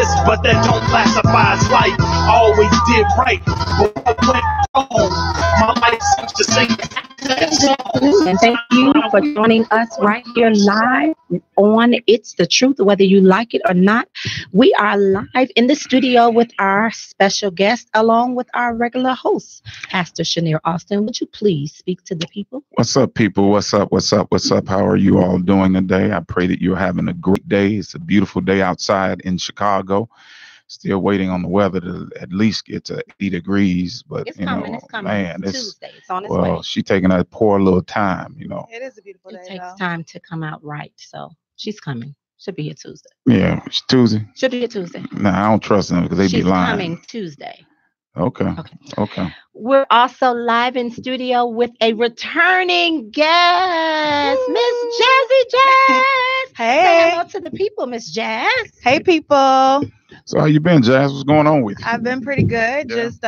exist, but that don't classify as life. I always did right, but I went wrong. My life seems to sing. And thank you for joining us right here live on It's the Truth, whether you like it or not. We are live in the studio with our special guest, along with our regular host, Pastor Shanier Austin. Would you please speak to the people? What's up, people? What's up? What's up? What's up? How are you all doing today? I pray that you're having a great day. It's a beautiful day outside in Chicago. Still waiting on the weather to at least get to 80 degrees, but it's coming. Man, it's Tuesday. It's on its way. She's taking a poor little time, It is a beautiful day. It takes time to come out right, so she's coming. Should be here Tuesday. Yeah, it's Tuesday. Should be here Tuesday. Nah, I don't trust them because they be lying. She's coming Tuesday. Okay. We're also live in studio with a returning guest, Miss Jazzy Jazz. Hey. Say hello to the people, Miss Jazz. Hey, people. So how you been, Jazz? What's going on with you? I've been pretty good. Yeah. Just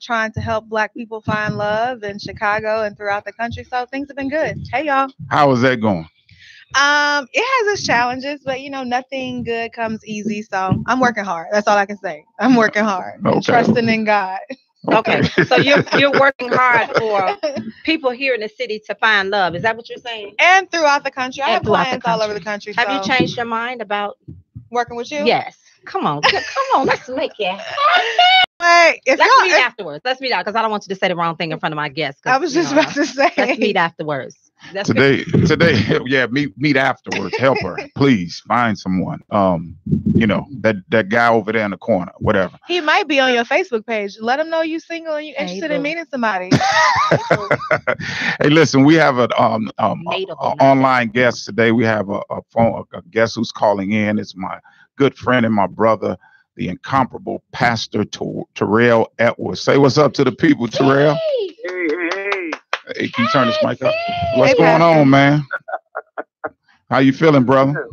trying to help Black people find love in Chicago and throughout the country. So things have been good. Hey, y'all. How is that going? It has its challenges, but nothing good comes easy. So I'm working hard. That's all I can say. I'm working hard. Okay. Trusting in God. Okay. So you're working hard for people here in the city to find love. Is that what you're saying? And throughout the country. I have clients all over the country. Have you changed your mind about working with you? Yes. Come on. Let's make it. Wait, let's meet afterwards. Let's meet out because I don't want you to say the wrong thing in front of my guests. I was just about to say. Let's meet afterwards. Today, yeah, meet afterwards. Help her, please. Find someone. That guy over there in the corner, whatever. He might be on your Facebook page. Let him know you single and you interested in meeting somebody. Hey, listen, we have an online guest today. We have a guest who's calling in. It's my good friend and my brother, the incomparable Pastor Terrell Edwards. Say what's up to the people, Terrell. Hey, can you turn this mic up? What's going on, man? How you feeling, brother?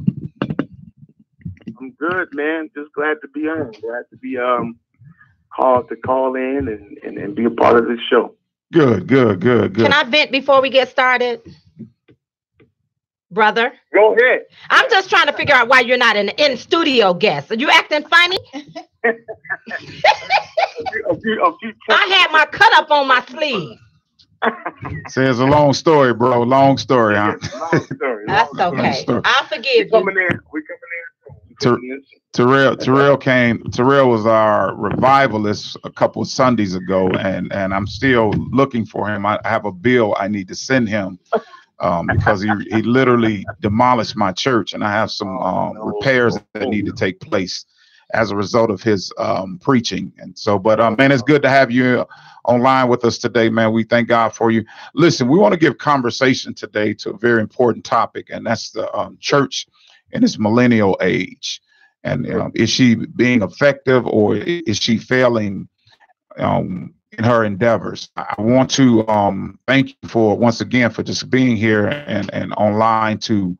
I'm good, man. Just glad to be on. Glad to be call in and be a part of this show. Good. Can I vent before we get started? Brother? Go ahead. I'm just trying to figure out why you're not an in-studio guest. Are you acting funny? I had my cut up on my sleeve. Say it's a long story, bro. Long story, huh? That's okay. I'll forgive you. We're coming in. Terrell was our revivalist a couple of Sundays ago, and I'm still looking for him. I have a bill I need to send him because he literally demolished my church, and I have some repairs that need to take place as a result of his preaching. And so, but man, it's good to have you online with us today, man. We thank God for you. Listen, we want to give conversation today to a very important topic, and that's the church in this millennial age. And is she being effective, or is she failing in her endeavors? I want to thank you once again for just being here and online to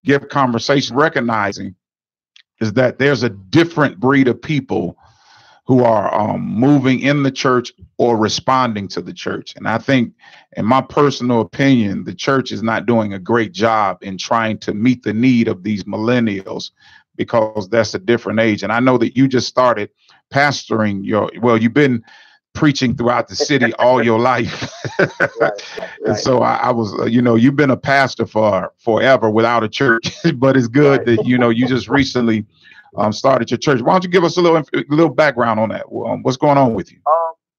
give conversation, recognizing is that there's a different breed of people who are moving in the church or responding to the church. And I think, in my personal opinion, the church is not doing a great job in trying to meet the need of these millennials, because that's a different age. And I know that you just started pastoring you've been preaching throughout the city all your life. Right. And so I was, you've been a pastor for forever without a church, but it's good that, you just recently started your church. Why don't you give us a little background on that? What's going on with you?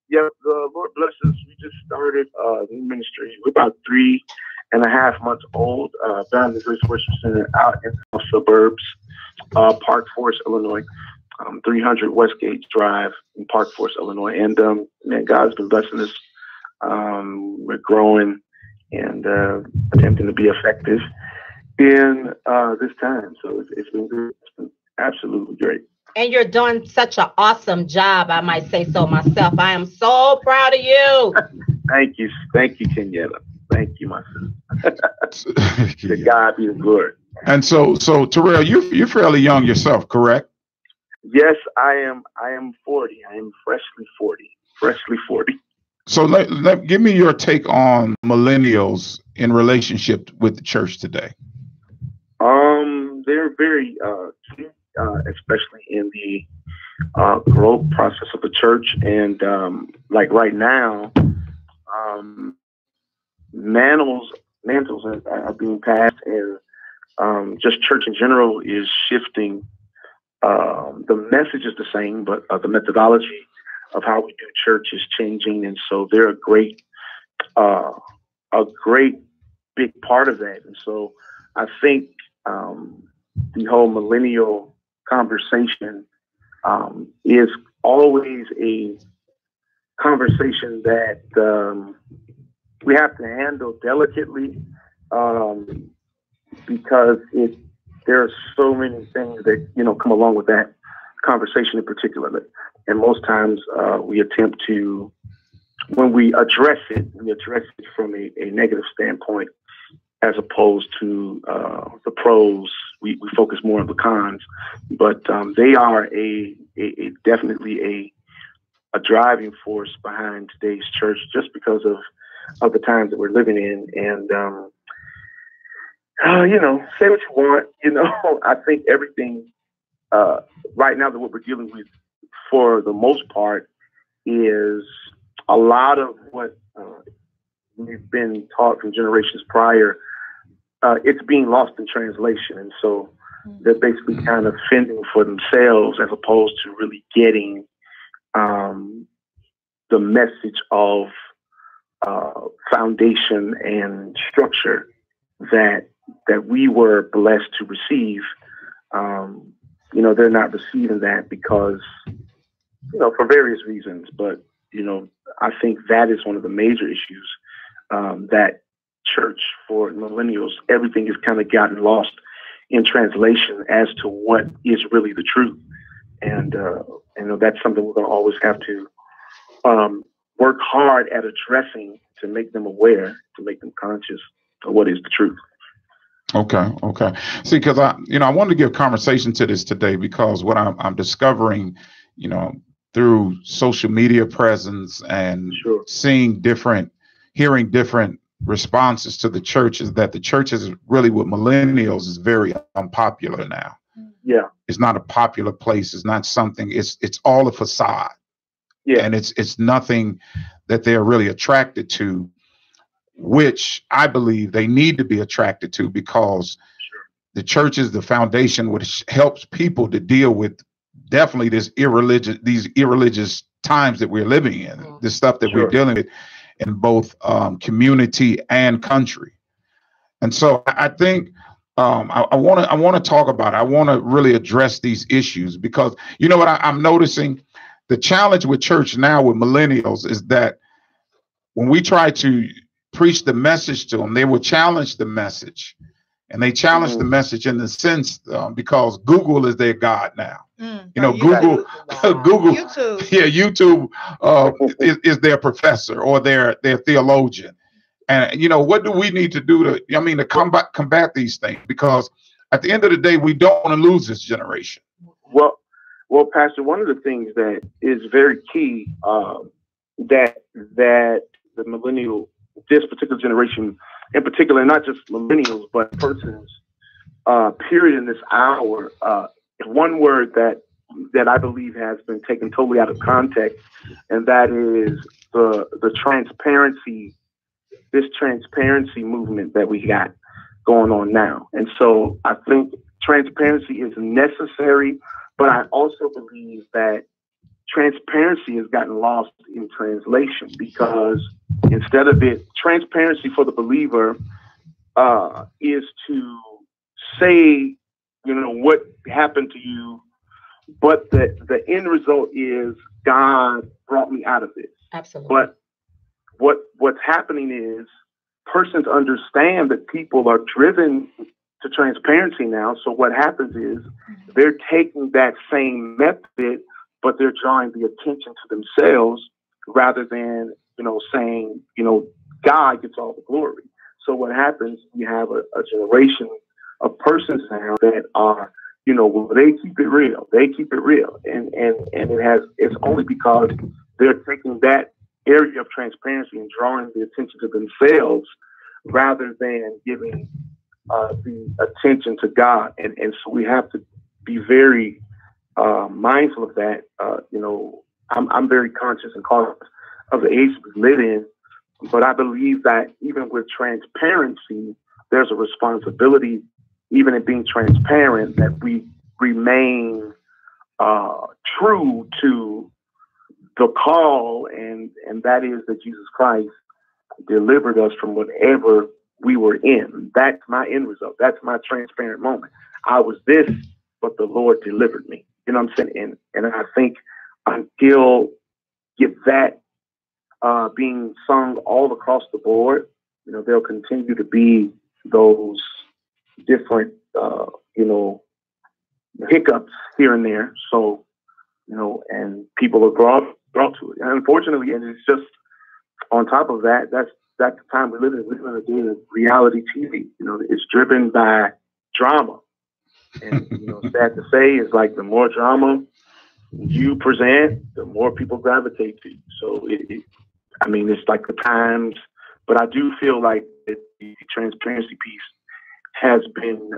Yeah, the Lord bless us. We just started new ministry. We're about 3.5 months old. Found the Grace Worship Center out in the suburbs, Park Forest, Illinois. 300 Westgate Drive in Park Forest, Illinois. And man, God's been blessing us. We're growing and attempting to be effective in this time. So it's been good. It's been absolutely great. And you're doing such an awesome job, I might say so myself. I am so proud of you. Thank you, Kenyetta. Thank you, my sister. To God be the glory. And so Terrell, you're fairly young yourself, correct? Yes, I am 40. I am freshly 40. So give me your take on millennials in relationship with the church today. They're very especially in the growth process of the church. And like right now, mantles are being passed, and just church in general is shifting. The message is the same, but the methodology of how we do church is changing, and so they're a great big part of that. And so I think the whole millennial conversation is always a conversation that we have to handle delicately, because there are so many things that come along with that conversation in particular. And most times we attempt to, when we address it from a negative standpoint, as opposed to the pros. We focus more on the cons, but they are definitely a driving force behind today's church, just because of the times that we're living in. And say what you want. I think everything right now that what we're dealing with, for the most part, is a lot of what we've been taught from generations prior. It's being lost in translation, and so they're basically kind of fending for themselves, as opposed to really getting the message of foundation and structure that we were blessed to receive. They're not receiving that because, for various reasons. But, I think that is one of the major issues, that church for millennials, everything has kind of gotten lost in translation as to what is really the truth. And, that's something we're going to always have to work hard at addressing, to make them aware, to make them conscious of what is the truth. Okay. See, because I wanted to give conversation to this today, because what I'm discovering, through social media presence and hearing different responses to the church, is that the church is really, with millennials, is very unpopular now. Yeah, it's not a popular place. It's not something. It's all a facade. Yeah, and it's nothing that they're really attracted to, which I believe they need to be attracted to, because the church is the foundation which helps people to deal with definitely these irreligious times that we're living in, the stuff that we're dealing with in both community and country. And so I think I want to talk about it. I want to really address these issues, because what I'm noticing, the challenge with church now with millennials is that when we try to preach the message to them, they will challenge the message. And they challenge the message in the sense because Google is their God now. Google, YouTube. Yeah, YouTube is their professor or their theologian. And what do we need to do to combat these things? Because at the end of the day, we don't want to lose this generation. Well, Pastor, one of the things that is very key, that the millennial, this particular generation in particular, not just millennials, but persons, period, in this hour, one word that I believe has been taken totally out of context, and that is the transparency, this transparency movement that we got going on now. And so I think transparency is necessary, but I also believe that transparency has gotten lost in translation, because instead of transparency for the believer is to say, what happened to you, but the end result is God brought me out of this. Absolutely. But what's happening is persons understand that people are driven to transparency now. So what happens is they're taking that same method, but they're drawing the attention to themselves rather than, saying, God gets all the glory. So what happens, you have a generation of persons now that are, they keep it real. They keep it real. And it's only because they're taking that area of transparency and drawing the attention to themselves rather than giving the attention to God. And so we have to be very mindful of that. I'm very conscious and cautious of the age we live in, but I believe that even with transparency, there's a responsibility, even in being transparent, that we remain true to the call, and that is that Jesus Christ delivered us from whatever we were in. That's my end result. That's my transparent moment. I was this, but the Lord delivered me. You know what I'm saying? And I think until get that being sung all across the board, there'll continue to be those different, hiccups here and there. So, and people are brought to it. And unfortunately, and it's just on top of that, that's the time we live in. We live in a day of reality TV. It's driven by drama. And, sad to say, is like the more drama you present, the more people gravitate to you. So, it's like the times, but I do feel like the transparency piece has been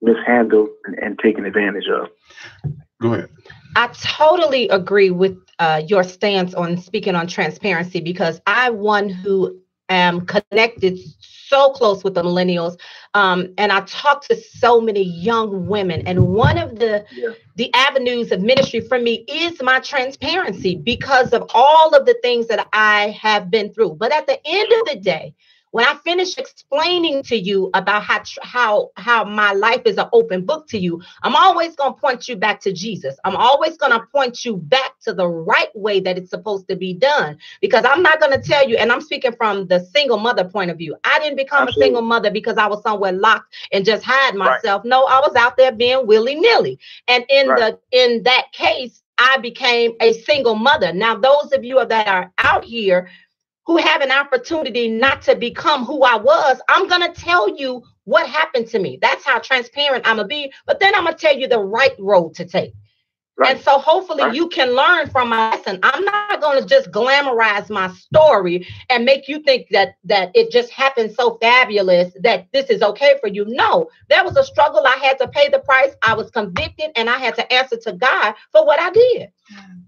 mishandled and taken advantage of. Go ahead. I totally agree with your stance on speaking on transparency, because I, one who am connected so close with the millennials, and I talk to so many young women, and one of the avenues of ministry for me is my transparency, because of all of the things that I have been through. But at the end of the day, when I finish explaining to you about how my life is an open book to you, I'm always going to point you back to Jesus. I'm always going to point you back to the right way that it's supposed to be done, because I'm not going to tell you, and I'm speaking from the single mother point of view. I didn't become a single mother because I was somewhere locked and just hide myself. Right. No, I was out there being willy-nilly. And in that case, I became a single mother. Now, those of you that are out here who have an opportunity not to become who I was, I'm going to tell you what happened to me. That's how transparent I'm going to be. But then I'm going to tell you the right road to take. Right. And so hopefully you can learn from my lesson. I'm not going to just glamorize my story and make you think that it just happened so fabulous that this is okay for you. No, there was a struggle. I had to pay the price. I was convicted, and I had to answer to God for what I did.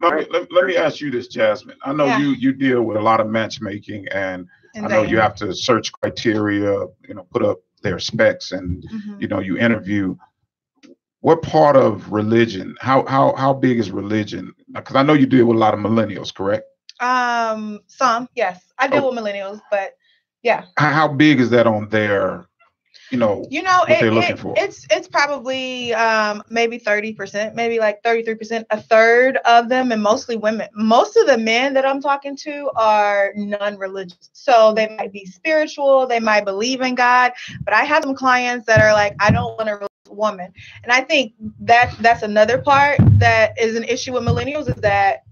Let me ask you this, Jasmine. I know you deal with a lot of matchmaking, and I know you have to search criteria, put up their specs, and you interview. What part of religion? How big is religion? Because I know you deal with a lot of millennials, correct? Some, yes, I deal with millennials, but yeah. How big is that on their? What they're looking for? It's probably maybe 30%, maybe like 33%, a third of them, and mostly women. Most of the men that I'm talking to are non-religious. So they might be spiritual, they might believe in God, but I have some clients that are like, I don't want a religious woman. And I think that's another part that is an issue with millennials, is that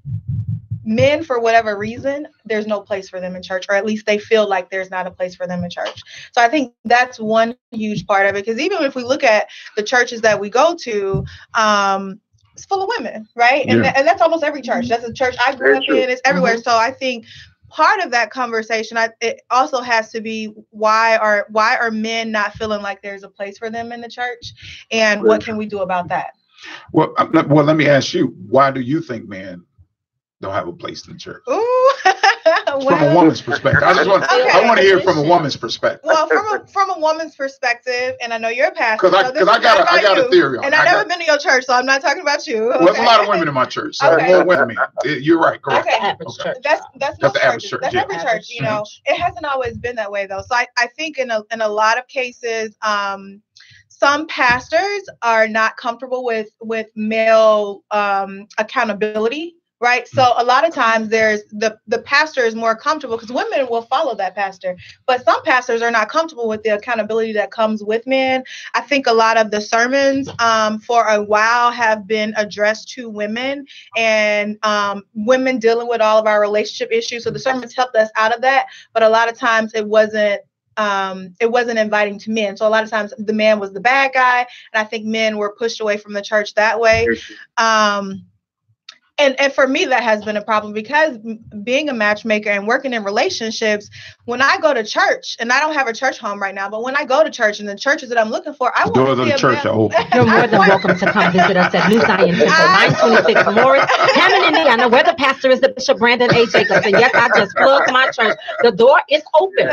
men, for whatever reason, there's no place for them in church, or at least they feel like there's not a place for them in church. So I think that's one huge part of it, because even if we look at the churches that we go to, it's full of women, right? And that's almost every church. That's a church I grew up in. It's everywhere. So I think part of that conversation, it also has to be why are men not feeling like there's a place for them in the church, and what can we do about that? Well, let me ask you, why do you think men don't have a place in the church? Ooh. From a woman's perspective. I want to hear from a woman's perspective. Well, from a woman's perspective, and I know you're a pastor. Because I got a theory on it. And I've never been to your church, so I'm not talking about you. Well, there's a lot of women in my church, so more women. You're right, correct. Okay. That's the average church. That's every church. It hasn't always been that way, though. So I think in a lot of cases, some pastors are not comfortable with male accountability. Right. So a lot of times there's the pastor is more comfortable because women will follow that pastor. But some pastors are not comfortable with the accountability that comes with men. I think a lot of the sermons for a while have been addressed to women and women dealing with all of our relationship issues. So the sermons helped us out of that. But a lot of times it wasn't inviting to men. So a lot of times the man was the bad guy. And I think men were pushed away from the church that way. And for me, that has been a problem because being a matchmaker and working in relationships, when I go to church, and I don't have a church home right now, but when I go to church and the churches that I'm looking for, I want Doors to of see the church are open. You're more than welcome to come visit us at New Zion Temple, 926 Morris, Hammond, Indiana, where the pastor is the Bishop Brandon A. Jacobs. And yes, I just plugged my church. The door is open.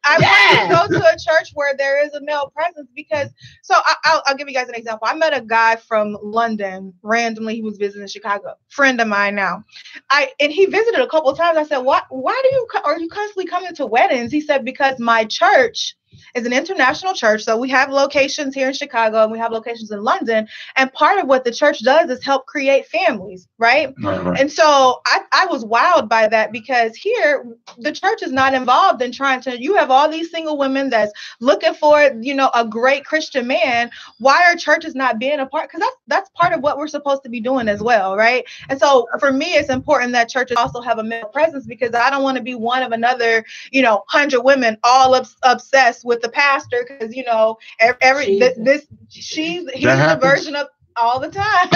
I want to go to a church where there is a male presence because, so I'll give you guys an example. I met a guy from London randomly. He was visiting Chicago, friend of mine now. And he visited a couple of times. I said, why are you constantly coming to weddings? He said, because my church is an international church. So we have locations here in Chicago and we have locations in London. And part of what the church does is help create families, right? Right. And so I was wowed by that because here the church is not involved in trying to, you have all these single women that's looking for, a great Christian man. Why are churches not being a part? Because that's part of what we're supposed to be doing as well, right? And so for me, it's important that churches also have a male presence because I don't want to be one of another, 100 women all obsessed with the pastor because he's the version of all the time.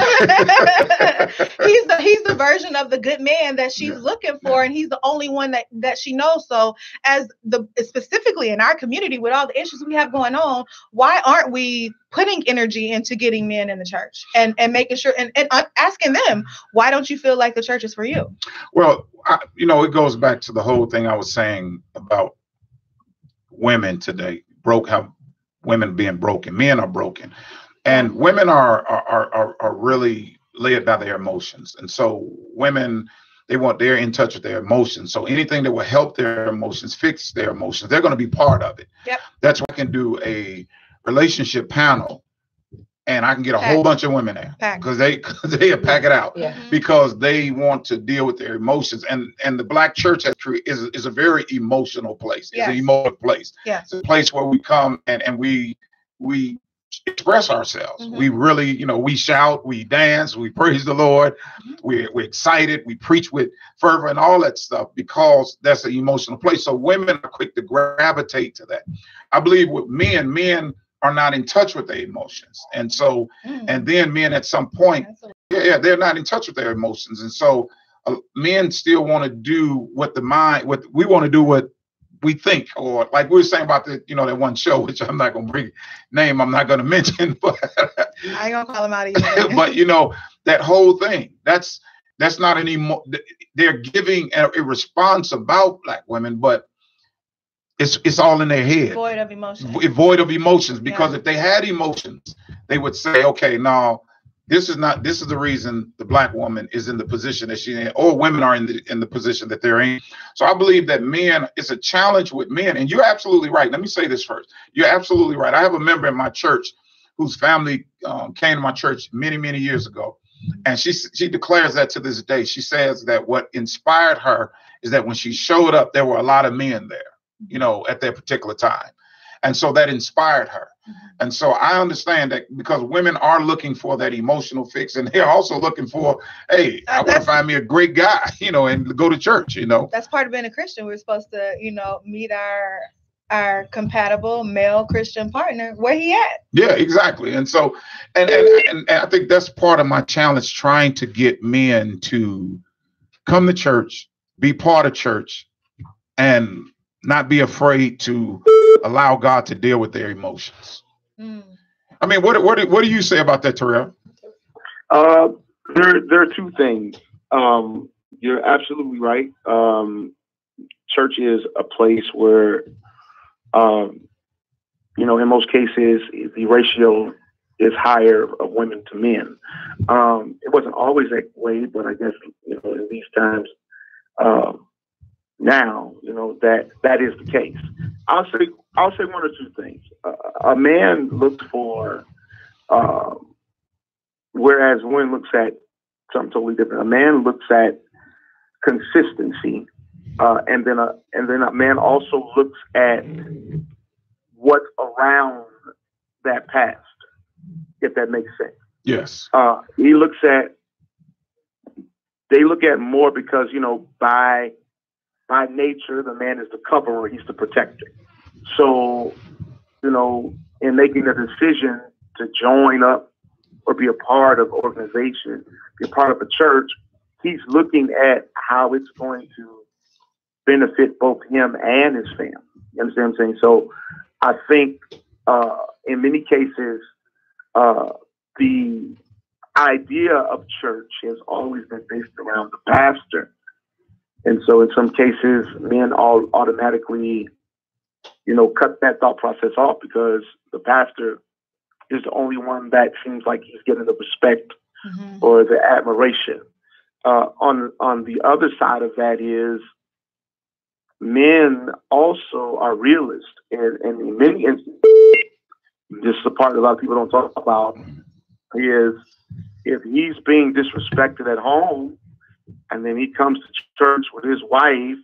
he's the version of the good man that she's looking for, and he's the only one that she knows. So specifically in our community with all the issues we have going on, why aren't we putting energy into getting men in the church and making sure and asking them, why don't you feel like the church is for you? Well, it goes back to the whole thing I was saying about women today, how women being broken, men are broken, and women are really led by their emotions. And so women, they're in touch with their emotions. So anything that will help their emotions, fix their emotions, they're going to be part of it. Yep. That's why I can do a relationship panel and I can get a whole bunch of women there because they pack it out because they want to deal with their emotions. And the Black church is a very emotional place. It's an emotional place. Yeah. It's a place where we come and we express ourselves. We really, we shout, we dance, we praise the Lord. We're excited. We preach with fervor and all that stuff because that's an emotional place. So women are quick to gravitate to that. I believe with men are not in touch with their emotions. And so, and then men at some point, they're not in touch with their emotions. And so men still want to do what we want to do what we think, or like we were saying about the, that one show, which I'm not going to I'm not going to mention, but I ain't going to call him out either. But that whole thing, that's not they're giving a response about Black women, but it's all in their head. Void of emotions. Void of emotions, because if they had emotions, they would say, okay, no, this is the reason the Black woman is in the position that she's in, or women are in the position that they're in. So I believe that it's a challenge with men. And you're absolutely right. Let me say this first. You're absolutely right. I have a member in my church whose family came to my church many, many years ago. And she declares that to this day. She says that what inspired her is that when she showed up, there were a lot of men there, at that particular time. And so that inspired her. And so I understand that because women are looking for that emotional fix, and they're also looking for, hey, I want to find me a great guy, and go to church, That's part of being a Christian. We're supposed to, meet our compatible male Christian partner where he at. Yeah, exactly. And so, and I think that's part of my challenge, trying to get men to come to church, be part of church, and not be afraid to allow God to deal with their emotions. I mean, what do you say about that, Terrell? There are two things. You're absolutely right. Church is a place where, in most cases, the ratio is higher of women to men. It wasn't always that way, but I guess, in these times, now, that is the case. I'll say one or two things. A man looks for, whereas women looks at something totally different. A man looks at consistency, and then a man also looks at what's around that past, if that makes sense. Yes. They look at more because, by nature, the man is the coverer, he's the protector. So, in making the decision to join up or be a part of organization, be a part of a church, he's looking at how it's going to benefit both him and his family. You understand what I'm saying? So I think in many cases, the idea of church has always been based around the pastor. And so in some cases, men all automatically, cut that thought process off because the pastor is the only one that seems like he's getting the respect or the admiration. On the other side of that is men also are realists. And in many instances, this is the part that a lot of people don't talk about, is if he's being disrespected at home and then he comes to church with his wife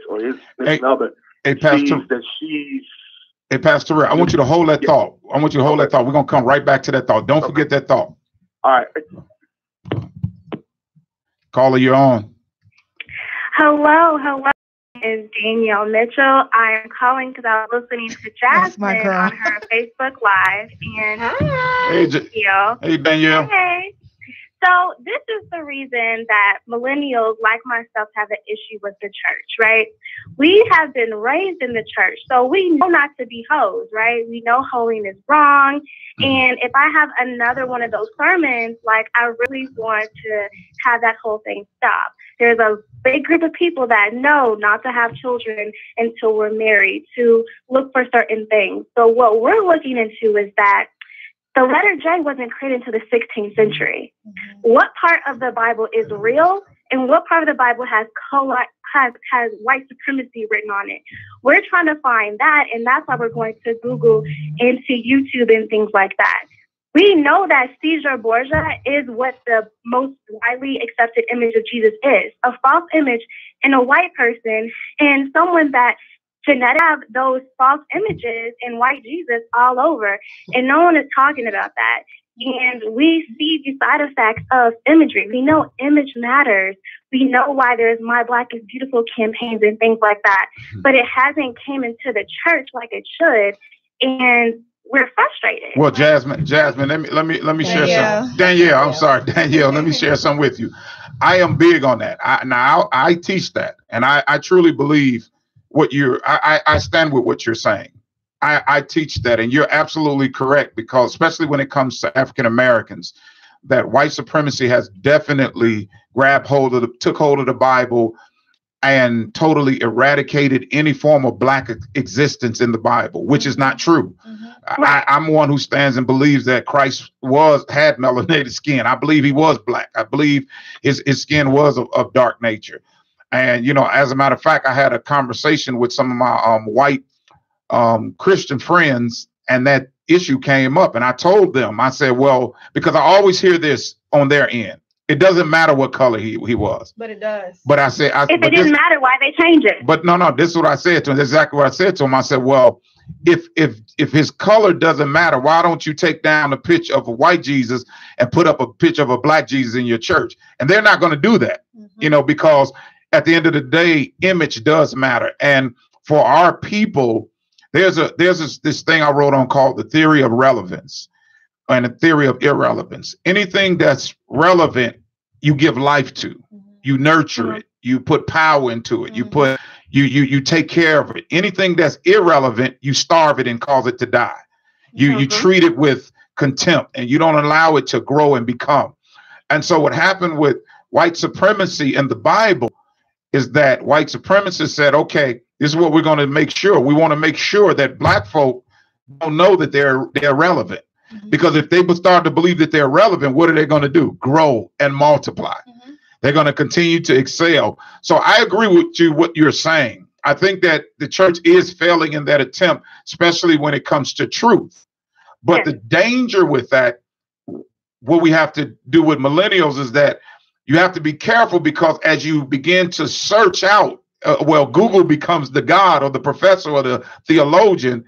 or his other, Pastor, that she's... Hey, Pastor Ray, I want you to hold that thought. I want you to hold that thought. We're going to come right back to that thought. Don't forget that thought. All right. Caller, you're on. Hello. Is Danielle Mitchell. I am calling because I was listening to Jasmine on her Facebook Live. And Hey, Danielle. Hey. So this is the reason that millennials like myself have an issue with the church, right? We have been raised in the church, so we know not to be hoes, right? We know hoeing is wrong. And if I have another one of those sermons, like, I really want to have that whole thing stop. There's a big group of people that know not to have children until we're married, to look for certain things. So what we're looking into is that the letter J wasn't created until the 16th century. What part of the Bible is real and what part of the Bible has white supremacy written on it? We're trying to find that, and that's why we're going to Google and to YouTube and things like that. We know that Caesar Borgia is what the most widely accepted image of Jesus is, a false image in a white person, and someone that genetic have those false images in white Jesus all over, and no one is talking about that. And we see the side effects of imagery. We know image matters. We know why there's My Black is Beautiful campaigns and things like that, but it hasn't came into the church like it should, and we're frustrated. Well, Jasmine, let me share something. Danielle, I'm sorry, Danielle, let me share something with you. I am big on that. I teach that, and I truly believe I stand with what you're saying. I teach that, and you're absolutely correct, because especially when it comes to African Americans, that white supremacy has definitely took hold of the Bible and totally eradicated any form of black existence in the Bible, which is not true. Right. I'm one who stands and believes that Christ had melanated skin. I believe he was black. I believe his skin was of dark nature. And, as a matter of fact, I had a conversation with some of my white Christian friends, and that issue came up. And I told them, I said, well, because I always hear this on their end. It doesn't matter what color he was. But it does. But I said, if it didn't matter, why they change it? But no, this is what I said to him. That's exactly what I said to him. I said, well, if his color doesn't matter, why don't you take down a picture of a white Jesus and put up a picture of a black Jesus in your church? And they're not going to do that, because at the end of the day, image does matter. And for our people, there's this thing I wrote on called the theory of relevance and the theory of irrelevance. Anything that's relevant, you give life to, you nurture it, you put power into it, you take care of it. Anything that's irrelevant, you starve it and cause it to die. You treat it with contempt, and you don't allow it to grow and become. And so what happened with white supremacy in the Bible is that white supremacists said, okay, this is what we're going to make sure. We want to make sure that black folk don't know that they're relevant. Because if they start to believe that they're relevant, what are they going to do? Grow and multiply. They're going to continue to excel. So I agree with what you're saying. I think that the church is failing in that attempt, especially when it comes to truth. But the danger with that, what we have to do with millennials, is that you have to be careful, because as you begin to search out, Google becomes the God or the professor or the theologian.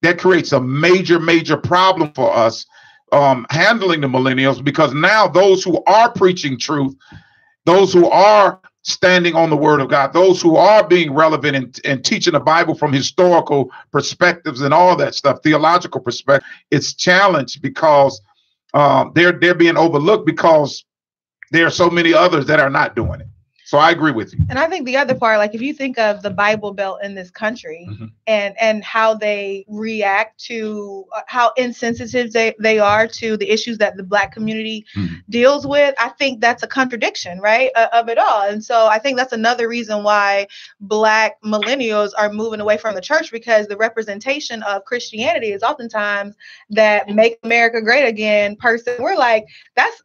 That creates a major, major problem for us handling the millennials, because now those who are preaching truth, those who are standing on the word of God, those who are being relevant and teaching the Bible from historical perspectives and all that stuff, theological perspective, it's challenged, because they're being overlooked because there are so many others that are not doing it. So I agree with you. And I think the other part, like if you think of the Bible Belt in this country and how they react to how insensitive they are to the issues that the Black community deals with, I think that's a contradiction, right, of it all. And so I think that's another reason why Black millennials are moving away from the church, because the representation of Christianity is oftentimes that make America great again person. We're like, that's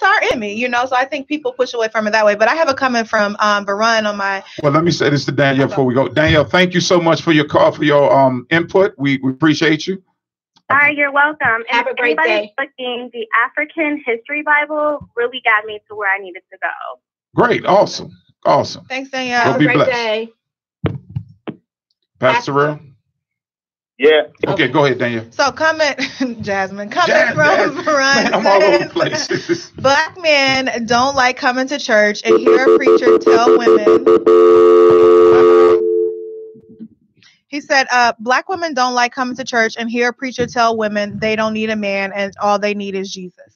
our enemy, you know. So I think people push away from it that way. But I have a comment from Varun on my. Well, let me say this to Danielle before we go. Danielle, thank you so much for your call, for your input. We appreciate you. All right, you're welcome. And Have a great day. Looking, the African History Bible really got me to where I needed to go. Great, awesome. Thanks, Danielle. Have a great blessed. day. Pastor Real? Yeah. Okay, go ahead, Danielle. So comment, Jasmine, from Varun. Man, I'm all over the place. Black men don't like coming to church and hear a preacher tell women. He said, Black women don't like coming to church and hear a preacher tell women they don't need a man and all they need is Jesus.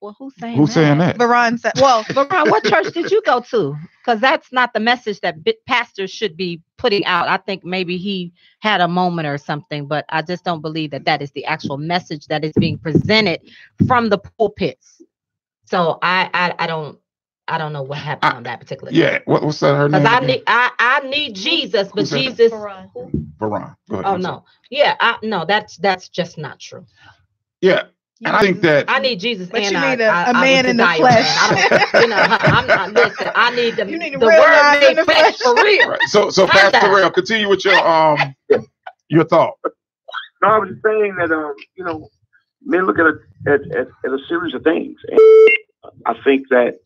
Well, who's saying that? Varun said, well, Varun, what church did you go to? Because that's not the message that pastors should be putting out. I think maybe he had a moment or something, but I just don't believe that is the actual message that is being presented from the pulpits. So I don't know what happened on that particular. Yeah, what's that? Her name? Because I need Jesus, but Jesus. Varun. Go ahead. Oh no, yeah, no, that's just not true. Yeah. And I think that I need Jesus, but and you need a man in the flesh. I'm not. Listen, I need the real word made flesh for real. Right. So Pastor Real, continue with your thought. No, I was just saying that men look at a series of things, and I think that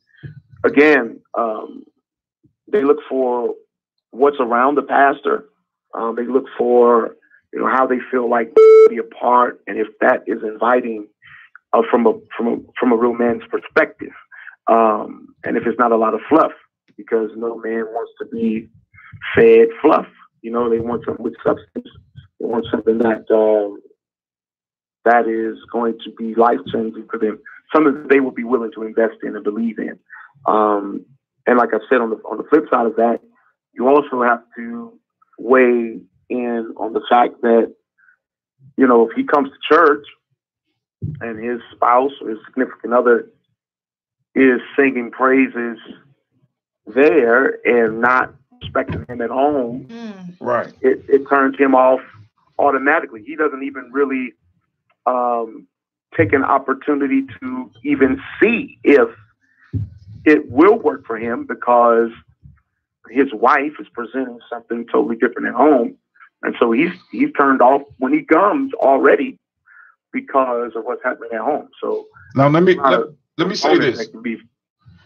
again, they look for what's around the pastor. They look for how they feel like be a part, and if that is inviting. From a real man's perspective, and if it's not a lot of fluff, because no man wants to be fed fluff. They want something with substance. They want something that is going to be life changing for them. Something that they will be willing to invest in and believe in. And like I said, on the flip side of that, you also have to weigh in on the fact that if he comes to church and his spouse or his significant other is singing praises there and not respecting him at home, right? It turns him off automatically. He doesn't even really take an opportunity to even see if it will work for him, because his wife is presenting something totally different at home, and so he's turned off when he comes already, because of what's happening at home. So now let me say this: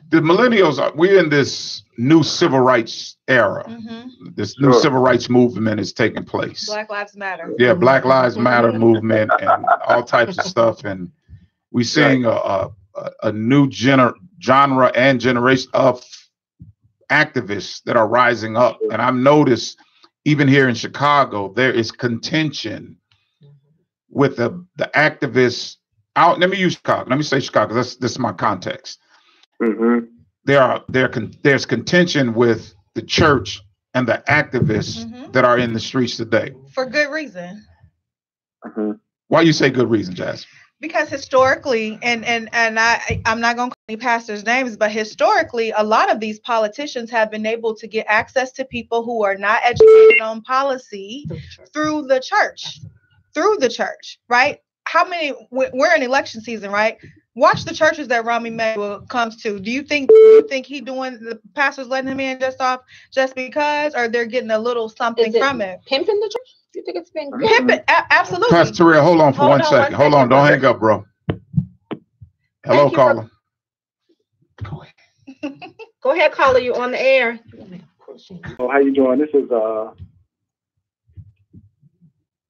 the millennials we're in this new civil rights era. This new civil rights movement is taking place. Black Lives Matter. Yeah, Black Lives Matter movement and all types of stuff, and we're seeing a new genre and generation of activists that are rising up. And I've noticed even here in Chicago there is contention with the activists out. Let me use Chicago. Let me say Chicago. This is my context. There's contention with the church and the activists that are in the streets today for good reason. Why you say good reason, Jazz? Because historically, and I'm not going to call any pastors' names, but historically, a lot of these politicians have been able to get access to people who are not educated on policy through the church. Right? How many? We're in election season, right? Watch the churches that Rami Mayweather comes to. Do you think he doing, the pastors letting him in just because, or they're getting a little something from it? Pimping the church? You think it's been pimping? Absolutely. Pastor Terrell, hold on for one second. Hold on, don't hang up, bro. Hello, caller. Go ahead. Go ahead, caller. You on the air? Oh, how you doing? This is Go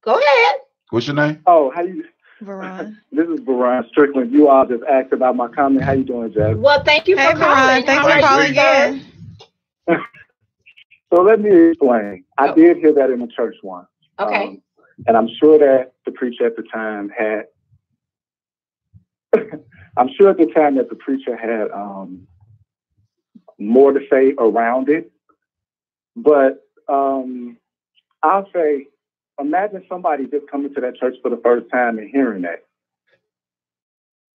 ahead. What's your name? Oh, how you? Varun. This is Varun Strickland. You all just asked about my comment. How you doing, Jazz? Well, thank you for calling. Thanks for calling again. So let me explain. I did hear that in the church once. Okay. And I'm sure that the preacher at the time had I'm sure at the time that the preacher had more to say around it, but I'll say, imagine somebody just coming to that church for the first time and hearing that.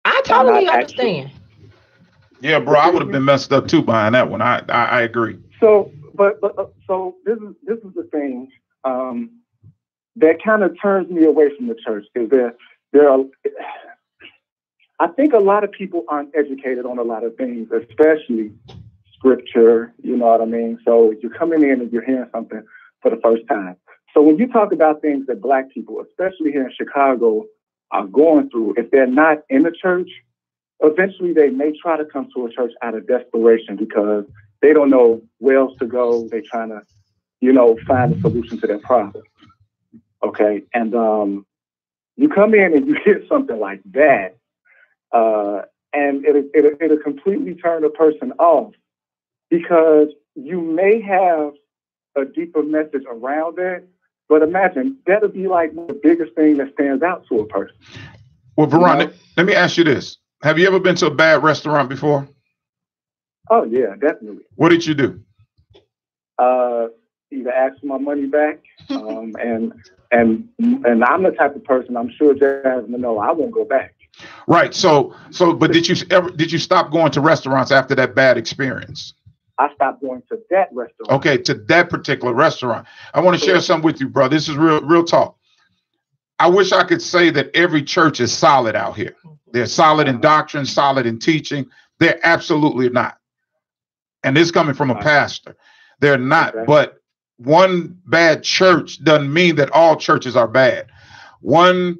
I totally understand. Yeah, bro, I would have been messed up too behind that one. I agree. So, so this is the thing that kind of turns me away from the church. Is there are, I think a lot of people aren't educated on a lot of things, especially scripture. You know what I mean? So you're coming in and you're hearing something for the first time. So when you talk about things that Black people, especially here in Chicago, are going through, if they're not in the church, eventually they may try to come to a church out of desperation because they don't know where else to go. They're trying to, find a solution to their problem. Okay. And you come in and you hear something like that, and it'll completely turn a person off because you may have a deeper message around it. But imagine, that'll be like the biggest thing that stands out to a person. Well, Veron, let me ask you this. Have you ever been to a bad restaurant before? Oh, yeah, definitely. What did you do? Either ask for my money back, and I'm the type of person, I'm sure Jasmine know, I won't go back. Right. So, but did you stop going to restaurants after that bad experience? I stopped going to that restaurant. Okay, to that particular restaurant. I want to share something with you, bro. This is real talk. I wish I could say that every church is solid out here. They're solid in doctrine, solid in teaching. They're absolutely not. And this coming from a pastor. They're not. Okay. But one bad church doesn't mean that all churches are bad. One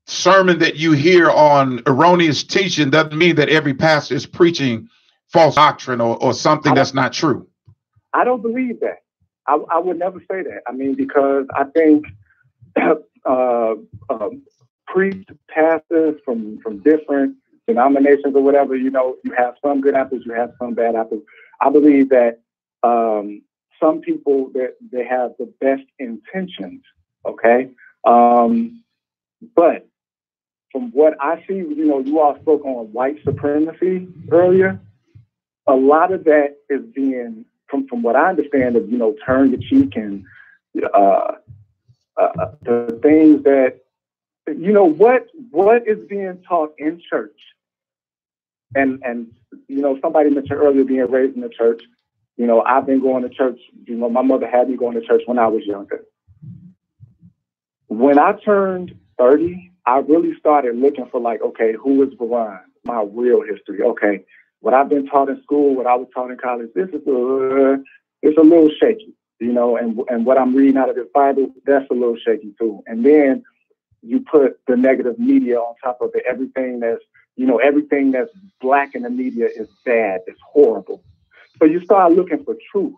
sermon that you hear on erroneous teaching doesn't mean that every pastor is preaching false doctrine or something that's not true. I don't believe that. I would never say that. I mean, because I think priests, pastors from different denominations or whatever, you have some good apples, you have some bad apples. I believe that some people, that they have the best intentions, okay? But from what I see, you all spoke on white supremacy earlier. A lot of that is being, from what I understand, is, turn the cheek and the things that, what is being taught in church. And somebody mentioned earlier being raised in the church. I've been going to church. My mother had me going to church when I was younger. When I turned 30, I really started looking for okay, who is Veron? My real history. Okay. What I've been taught in school, what I was taught in college, this is it's a little shaky, and what I'm reading out of the Bible, that's a little shaky too. And then you put the negative media on top of it. Everything that's Black in the media is bad, it's horrible. So you start looking for truth.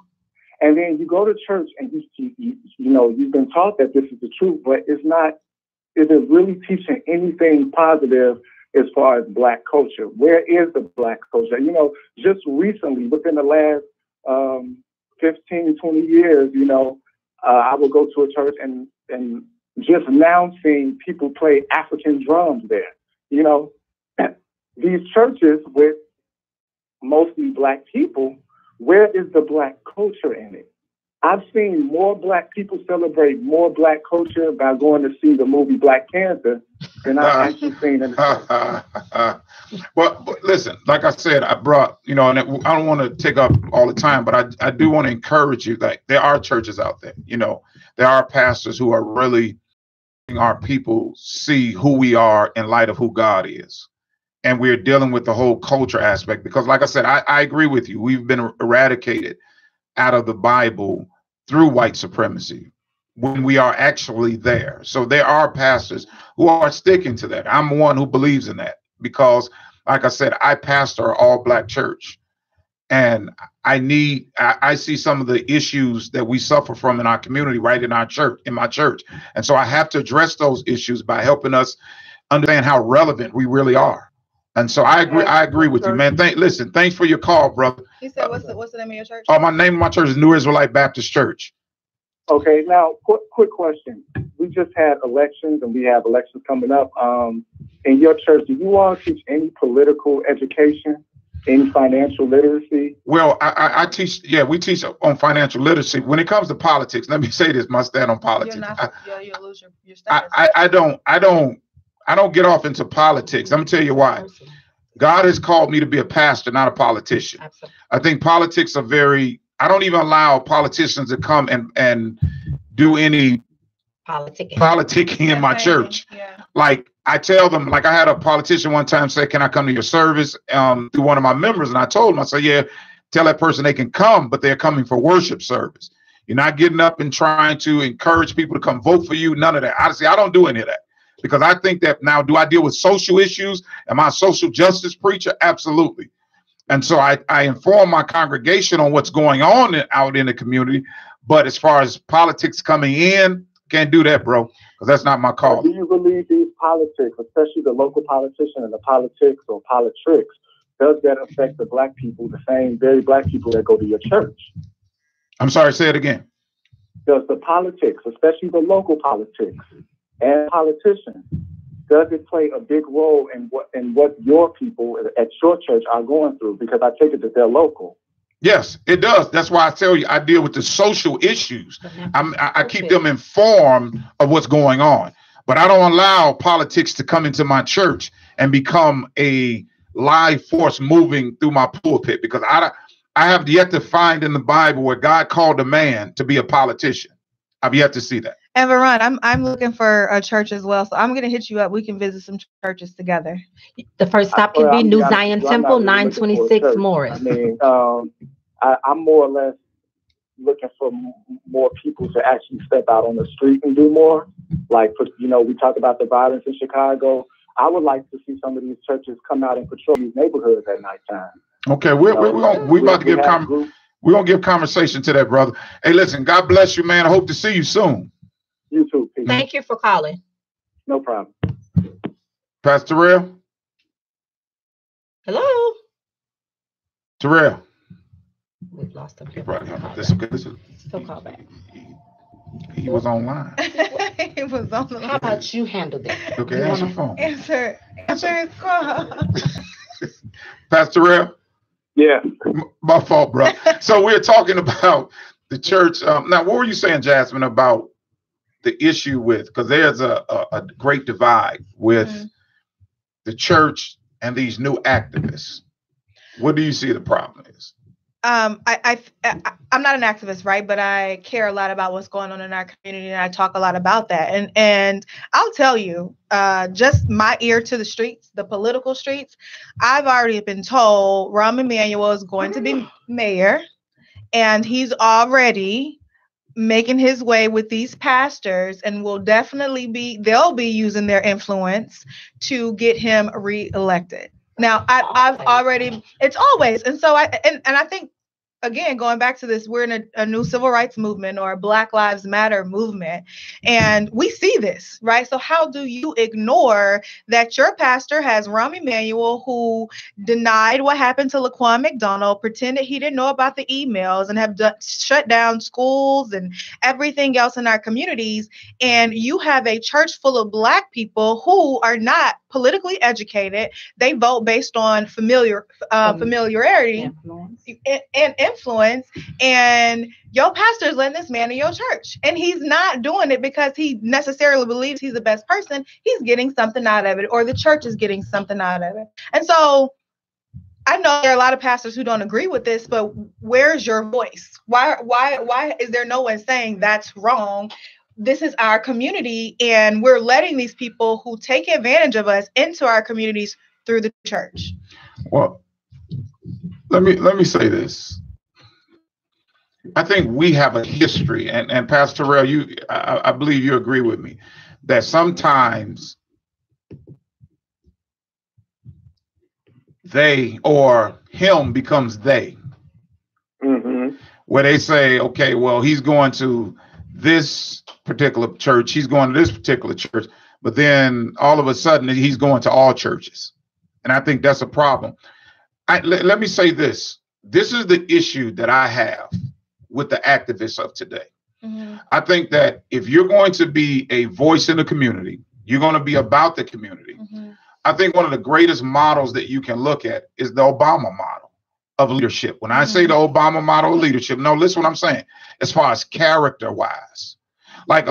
And then you go to church and you've been taught that this is the truth, but it's not, is it really teaching anything positive as far as Black culture? Where is the Black culture? Just recently, within the last 15, 20 years, I would go to a church and just now seeing people play African drums there. These churches with mostly Black people, where is the Black culture in it? I've seen more Black people celebrate more Black culture by going to see the movie Black Panther than I've actually seen in the church. Well, listen, like I said, I brought, and I don't want to take up all the time, but I do want to encourage you that there are churches out there. There are pastors who are really helping our people see who we are in light of who God is. And we're dealing with the whole culture aspect because, like I said, I agree with you. We've been eradicated out of the Bible through white supremacy when we are actually there. So there are pastors who are sticking to that. I'm one who believes in that because, like I said, I pastor an all-Black church. And I see some of the issues that we suffer from in our community, right in our church, in my church. And so I have to address those issues by helping us understand how relevant we really are. And so I agree with you, man. Listen, thanks for your call, brother. He said, what's the name of your church? Oh, my name of my church is New Israelite Baptist Church. Okay, now quick question. We just had elections and we have elections coming up. in your church, do you all teach any political education, any financial literacy? Well, I teach. Yeah, we teach on financial literacy. When it comes to politics, let me say this: my stand on politics. You'll lose your status. I don't get off into politics. I'm gonna tell you why. God has called me to be a pastor, not a politician. Absolutely. I think politics are very. I don't even allow politicians to come and do any politicking in my church. Yeah. Like I tell them, like I had a politician one time say, "Can I come to your service?" Through one of my members, and I told him, I said, "Yeah, tell that person they can come, but they're coming for worship service. You're not getting up and trying to encourage people to come vote for you. None of that. Honestly, I don't do any of that because I think that now, do I deal with social issues? Am I a social justice preacher? Absolutely. And so I inform my congregation on what's going on out in the community. But as far as politics coming in, can't do that, bro, because that's not my call." Do you believe these politics, especially the local politician and the politics or politics, does that affect the black people, the same very black people that go to your church? I'm sorry, say it again. Does the politics, especially the local politics and politicians, does it play a big role in what your people at your church are going through? Because I take it that they're local. Yes, it does. That's why I tell you I deal with the social issues. I keep them informed of what's going on, but I don't allow politics to come into my church and become a live force moving through my pulpit, because I have yet to find in the Bible where God called a man to be a politician. I've yet to see that. And Veron, I'm looking for a church as well, so I'm going to hit you up. We can visit some churches together. The first stop can be New Zion Temple, 926 Morris. I mean, I'm more or less looking for more people to actually step out on the street and do more. Like, you know, we talk about the violence in Chicago. I would like to see some of these churches come out and patrol these neighborhoods at nighttime. Okay, we're about to give conversation to that, brother. Hey, listen, God bless you, man. I hope to see you soon. You too, Pete. Thank you for calling. No problem. Pastor Terrell? Hello? Terrell? We've lost him. Still call back. He was online. He was on the line. How about you handle that? Okay, answer the phone. Answer his call. Pastor Terrell? Yeah. My fault, bro. So we're talking about the church. Now, what were you saying, Jasmine, about the issue with, because there's a great divide with the church and these new activists. What do you see the problem is? I'm not an activist, right? But I care a lot about what's going on in our community, and I talk a lot about that. And I'll tell you, just my ear to the streets, the political streets, I've already been told Rahm Emanuel is going to be mayor, and he's already making his way with these pastors, and will definitely they'll be using their influence to get him reelected. Now, I've already, it's always, and so I think, again, going back to this, we're in a new civil rights movement, or a Black Lives Matter movement, and we see this, right? So how do you ignore that your pastor has Rahm Emanuel, who denied what happened to Laquan McDonald, pretended he didn't know about the emails, and have shut down schools and everything else in our communities, and you have a church full of Black people who are not politically educated. They vote based on familiarity and influence, and your pastor is letting this man in your church, and he's not doing it because he necessarily believes he's the best person. He's getting something out of it, or the church is getting something out of it. And so I know there are a lot of pastors who don't agree with this, but where's your voice? Why is there no one saying that's wrong? This is our community, and we're letting these people who take advantage of us into our communities through the church. Well, let me say this. I think we have a history, and Pastor Terrell, I believe you agree with me, that sometimes they or him becomes they. Mm-hmm. Where they say, okay, well, he's going to this particular church, he's going to this particular church, but then all of a sudden he's going to all churches. And I think that's a problem. Let me say this. This is the issue that I have with the activists of today. Mm-hmm. I think that if you're going to be a voice in the community, you're going to be about the community. Mm-hmm. I think one of the greatest models that you can look at is the Obama model of leadership. When I say the Obama model of leadership, no, listen what I'm saying. As far as character-wise, like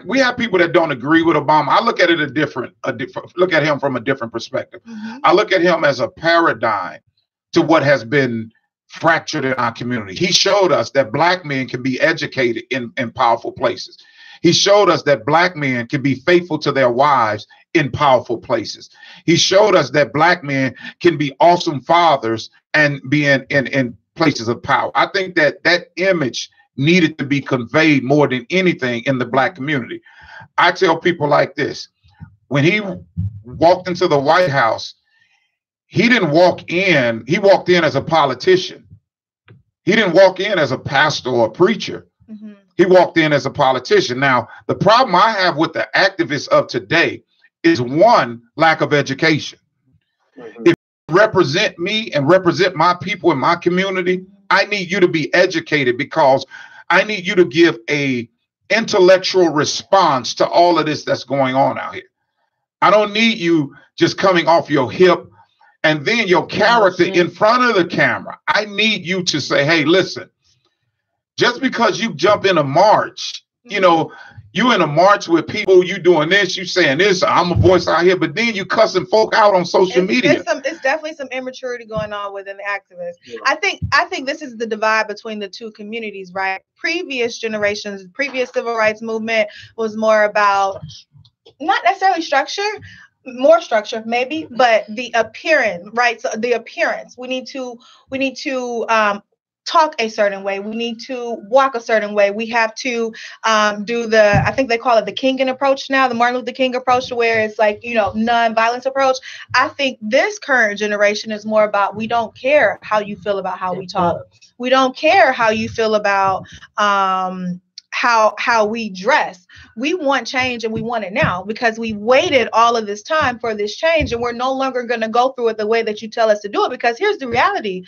we have people that don't agree with Obama. I look at it look at him from a different perspective. I look at him as a paradigm to what has been fractured in our community. He showed us that Black men can be educated in powerful places. He showed us that Black men can be faithful to their wives in powerful places. He showed us that Black men can be awesome fathers and be in places of power. I think that image needed to be conveyed more than anything in the Black community. I tell people like this: when he walked into the White House, he didn't walk in, he walked in as a politician. He didn't walk in as a pastor or a preacher. He walked in as a politician. Now, the problem I have with the activists of today is, one, lack of education. If you represent me and represent my people in my community, I need you to be educated, because I need you to give a intellectual response to all of this that's going on out here. I don't need you just coming off your hip and then your character in front of the camera. I need you to say, hey, listen, just because you jump in a march, you know, you in a march with people, you doing this, you saying this, I'm a voice out here, but then you cussing folk out on social media. It's definitely some immaturity going on within the activists. Yeah. I think this is the divide between the two communities, right? Previous generations, previous civil rights movement was more about not necessarily structure, more structure maybe, but the appearance, right? So the appearance, we need to talk a certain way. We need to walk a certain way. We have to do I think they call it the Kingian approach now, the Martin Luther King approach, where it's like, you know, non-violence approach. I think this current generation is more about, we don't care how you feel about how we talk. We don't care how you feel about how we dress. We want change, and we want it now, because we waited all of this time for this change, and we're no longer going to go through it the way that you tell us to do it. Because here's the reality: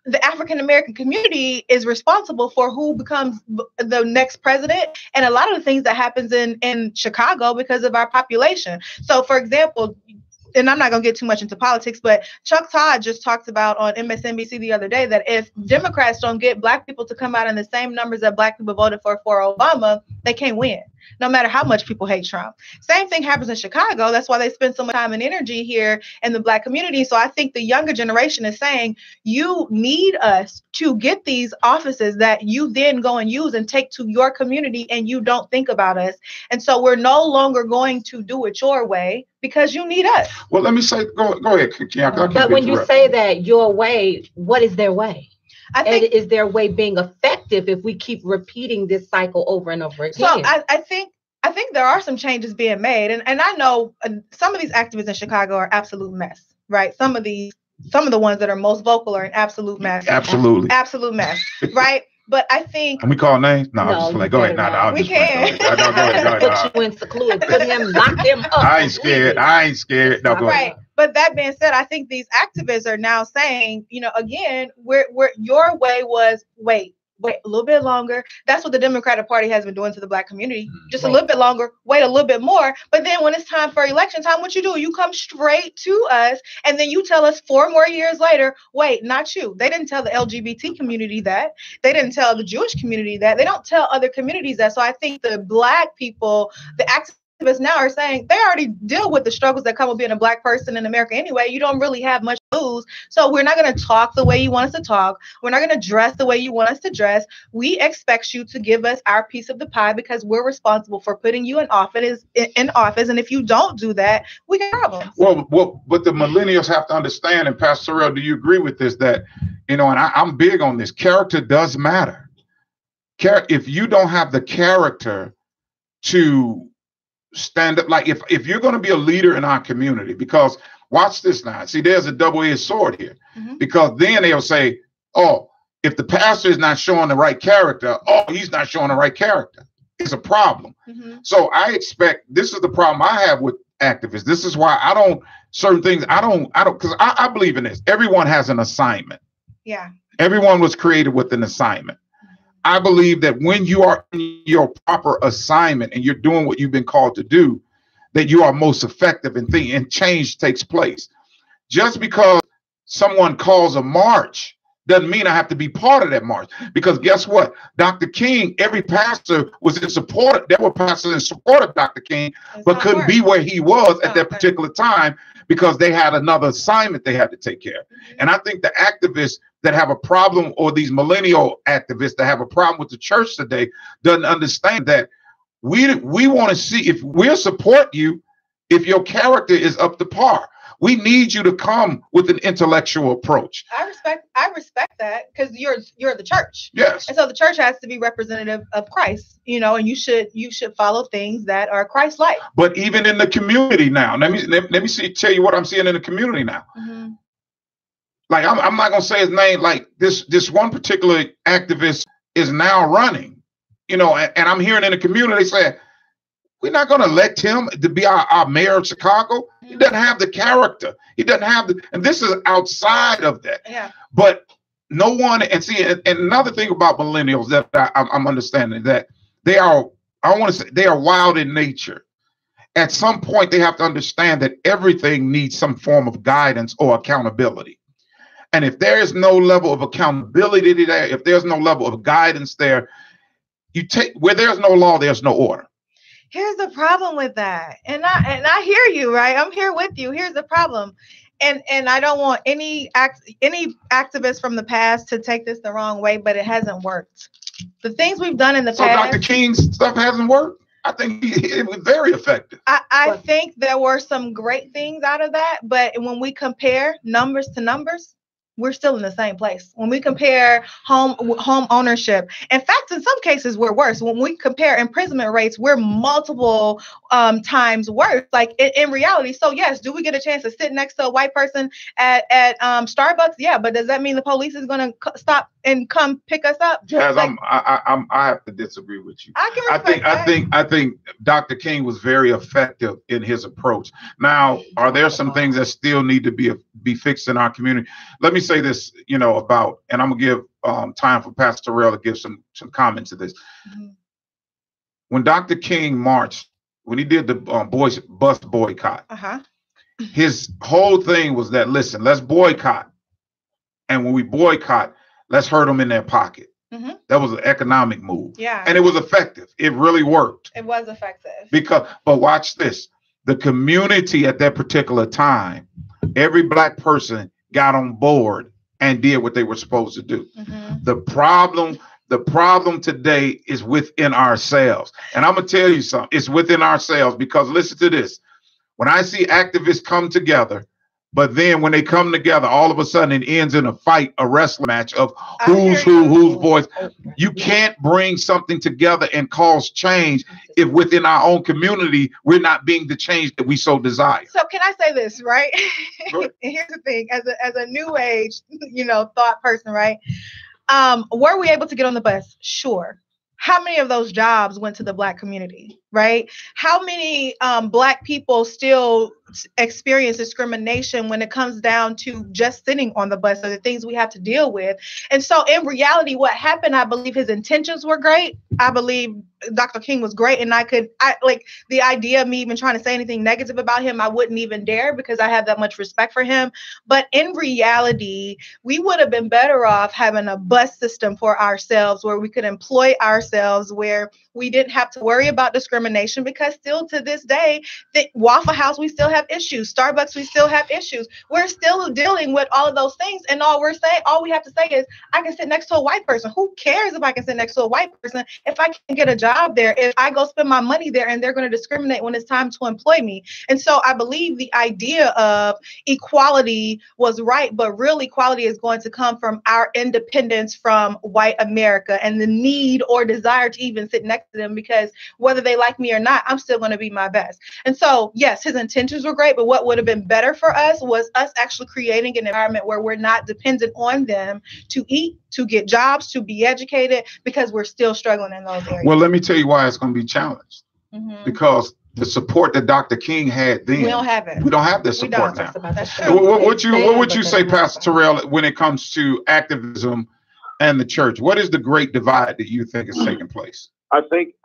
the African American community is responsible for who becomes the next president, and a lot of the things that happens in Chicago because of our population. So, for example, and I'm not going to get too much into politics, but Chuck Todd just talked about on MSNBC the other day that if Democrats don't get Black people to come out in the same numbers that Black people voted for Obama, they can't win, no matter how much people hate Trump. Same thing happens in Chicago. That's why they spend so much time and energy here in the Black community. So I think the younger generation is saying, you need us to get these offices that you then go and use and take to your community, and you don't think about us. And so we're no longer going to do it your way, because you need us. Well, let me say, go ahead, Kiana. But when you say that your way, what is their way? I think, is their way being effective if we keep repeating this cycle over and over again? So I think there are some changes being made, and I know some of these activists in Chicago are absolute mess, right? Some of the ones that are most vocal are an absolute mess. Absolutely. Absolute mess, right? But I think... Can we call names? No, I'm just like, go ahead. No, we can. Go ahead. Put you in seclusion. Put him, lock him up. I ain't scared. No, go ahead. But that being said, I think these activists are now saying, you know, again, your way was, wait a little bit longer. That's what the Democratic Party has been doing to the Black community. Just a little bit longer, wait a little bit more. But then when it's time for election time, what you do? You come straight to us, and then you tell us 4 more years later, wait, not you. They didn't tell the LGBT community that. They didn't tell the Jewish community that. They don't tell other communities that. So I think the Black people, the activists now are saying they already deal with the struggles that come with being a Black person in America anyway. You don't really have much to lose. So we're not going to talk the way you want us to talk. We're not going to dress the way you want us to dress. We expect you to give us our piece of the pie, because we're responsible for putting you in office. And if you don't do that, we got problems. Well, what the millennials have to understand, and Pastor Sorrell, do you agree with this, that, you know, and I'm big on this, character does matter. If you don't have the character to stand up, like if you're going to be a leader in our community, because watch this now. See, there's a double-edged sword here, because then they'll say, oh, if the pastor is not showing the right character, oh, he's not showing the right character. It's a problem. So I expect, this is the problem I have with activists. This is why I don't, certain things, I don't, because I believe in this. Everyone has an assignment. Yeah. Everyone was created with an assignment. I believe that when you are in your proper assignment and you're doing what you've been called to do, that you are most effective in thinking, and change takes place. Just because someone calls a march doesn't mean I have to be part of that march. Because guess what? Dr. King, every pastor was in support. There were pastors in support of Dr. King, but couldn't be where he was at that particular time because they had another assignment they had to take care of. And I think the activists that have a problem, or these millennial activists that have a problem with the church today, doesn't understand that we want to see if we'll support you if your character is up to par. We need you to come with an intellectual approach. I respect that, because you're the church. Yes. And so the church has to be representative of Christ, and you should follow things that are Christ-like. But even in the community now, let me tell you what I'm seeing in the community now. Mm-hmm. Like I'm not gonna say his name. Like this one particular activist is now running, and I'm hearing in the community they say, we're not going to elect him to be our mayor of Chicago. He doesn't have the character. He doesn't have and this is outside of that. Yeah. But no one, and see, and another thing about millennials that I'm understanding, that they are wild in nature. At some point, they have to understand that everything needs some form of guidance or accountability. And if there is no level of accountability there, if there's no level of guidance there, where there's no law, there's no order. Here's the problem with that. And I hear you, right? I'm here with you. Here's the problem. And I don't want any activists from the past to take this the wrong way, but it hasn't worked. The things we've done in the past. So Dr. King's stuff hasn't worked? I think it was very effective. I think there were some great things out of that, but when we compare numbers to numbers, we're still in the same place. When we compare home ownership, in fact, in some cases, we're worse. When we compare imprisonment rates, we're multiple times worse, like in reality. So yes, do we get a chance to sit next to a white person at Starbucks? Yeah, but does that mean the police is going to stop and come pick us up? Jazz, I have to disagree with you. I think Dr. King was very effective in his approach. Now, are there some things that still need to be fixed in our community? Let me say this, about, and I'm gonna give time for Pastor Terrell to give some comment to this. Mm-hmm. When Dr. King marched, when he did the bus boycott, his whole thing was that, listen, let's boycott, and when we boycott, let's hurt them in their pocket. Mm-hmm. That was an economic move. Yeah, and it was effective. It really worked. It was effective. But watch this: the community at that particular time, every Black person got on board and did what they were supposed to do. Mm-hmm. The problem today is within ourselves. And I'm going to tell you something. It's within ourselves, because listen to this. When I see activists come together, but then when they come together, all of a sudden it ends in a fight, a wrestling match of whose voice. You can't bring something together and cause change if within our own community we're not being the change that we so desire. So can I say this, right? And here's the thing, as a new age, thought person, right? Were we able to get on the bus? Sure. How many of those jobs went to the Black community, right? How many Black people still experience discrimination when it comes down to just sitting on the bus or the things we have to deal with? And so in reality, what happened, I believe his intentions were great. I believe Dr. King was great. And I like the idea of me even trying to say anything negative about him, I wouldn't even dare, because I have that much respect for him. But in reality, we would have been better off having a bus system for ourselves where we could employ ourselves, where we didn't have to worry about discrimination, because still to this day, Waffle House, we still have issues. Starbucks, we still have issues. We're still dealing with all of those things. And all we have to say is, I can sit next to a white person. Who cares if I can sit next to a white person if I can get a job there, if I go spend my money there and they're going to discriminate when it's time to employ me? And so I believe the idea of equality was right, but real equality is going to come from our independence from white America and the need or desire to even sit next to them, because whether they like me or not, I'm still going to be my best. And so, yes, his intentions were great, but what would have been better for us was us actually creating an environment where we're not dependent on them to eat, to get jobs, to be educated, because we're still struggling in those areas. Well, let me tell you why it's going to be challenged. Mm-hmm. Because the support that Dr. King had then, we don't have it. We don't have that support now. That's true. What would you say, Pastor Terrell, when it comes to activism and the church? What is the great divide that you think is taking place? I think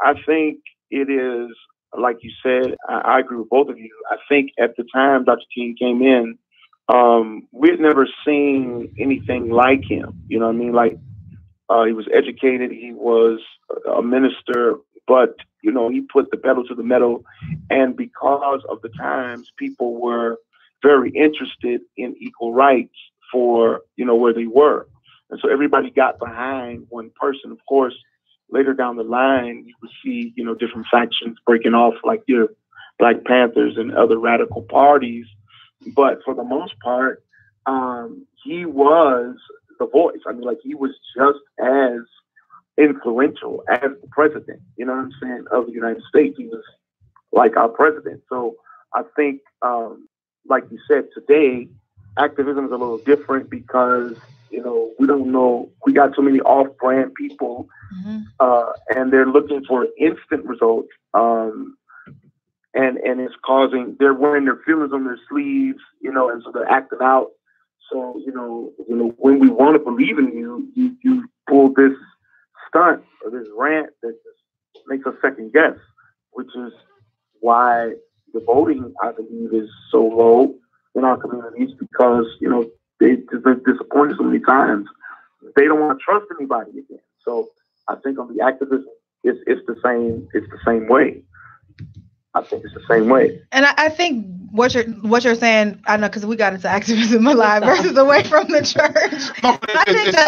it is like you said, I agree with both of you. I think at the time Dr. King came in, we had never seen anything like him. You know what I mean? Like, he was educated, he was a minister, but, you know, he put the pedal to the metal. And because of the times, people were very interested in equal rights for, you know, where they were. And so everybody got behind one person. Of course, later down the line, you would see, you know, different factions breaking off, like your Black Panthers and other radical parties. But for the most part, he was the voice. I mean, like, he was just as influential as the president, you know what I'm saying, of the United States. He was like our president. So I think, like you said, today, activism is a little different because, you know, we don't know, we got so many off-brand people, and they're looking for instant results. And it's causing, they're wearing their feelings on their sleeves, you know, and so they're acting out. So, you know, when we want to believe in you, you pull this stunt or this rant that just makes us second guess, which is why the voting, I believe, is so low in our communities, because, you know, they've been disappointed so many times. They don't want to trust anybody again. So I think on the activism, it's the same way. I think it's the same way. And I think what you're saying, I know, because we got into activism alive versus away from the church. No,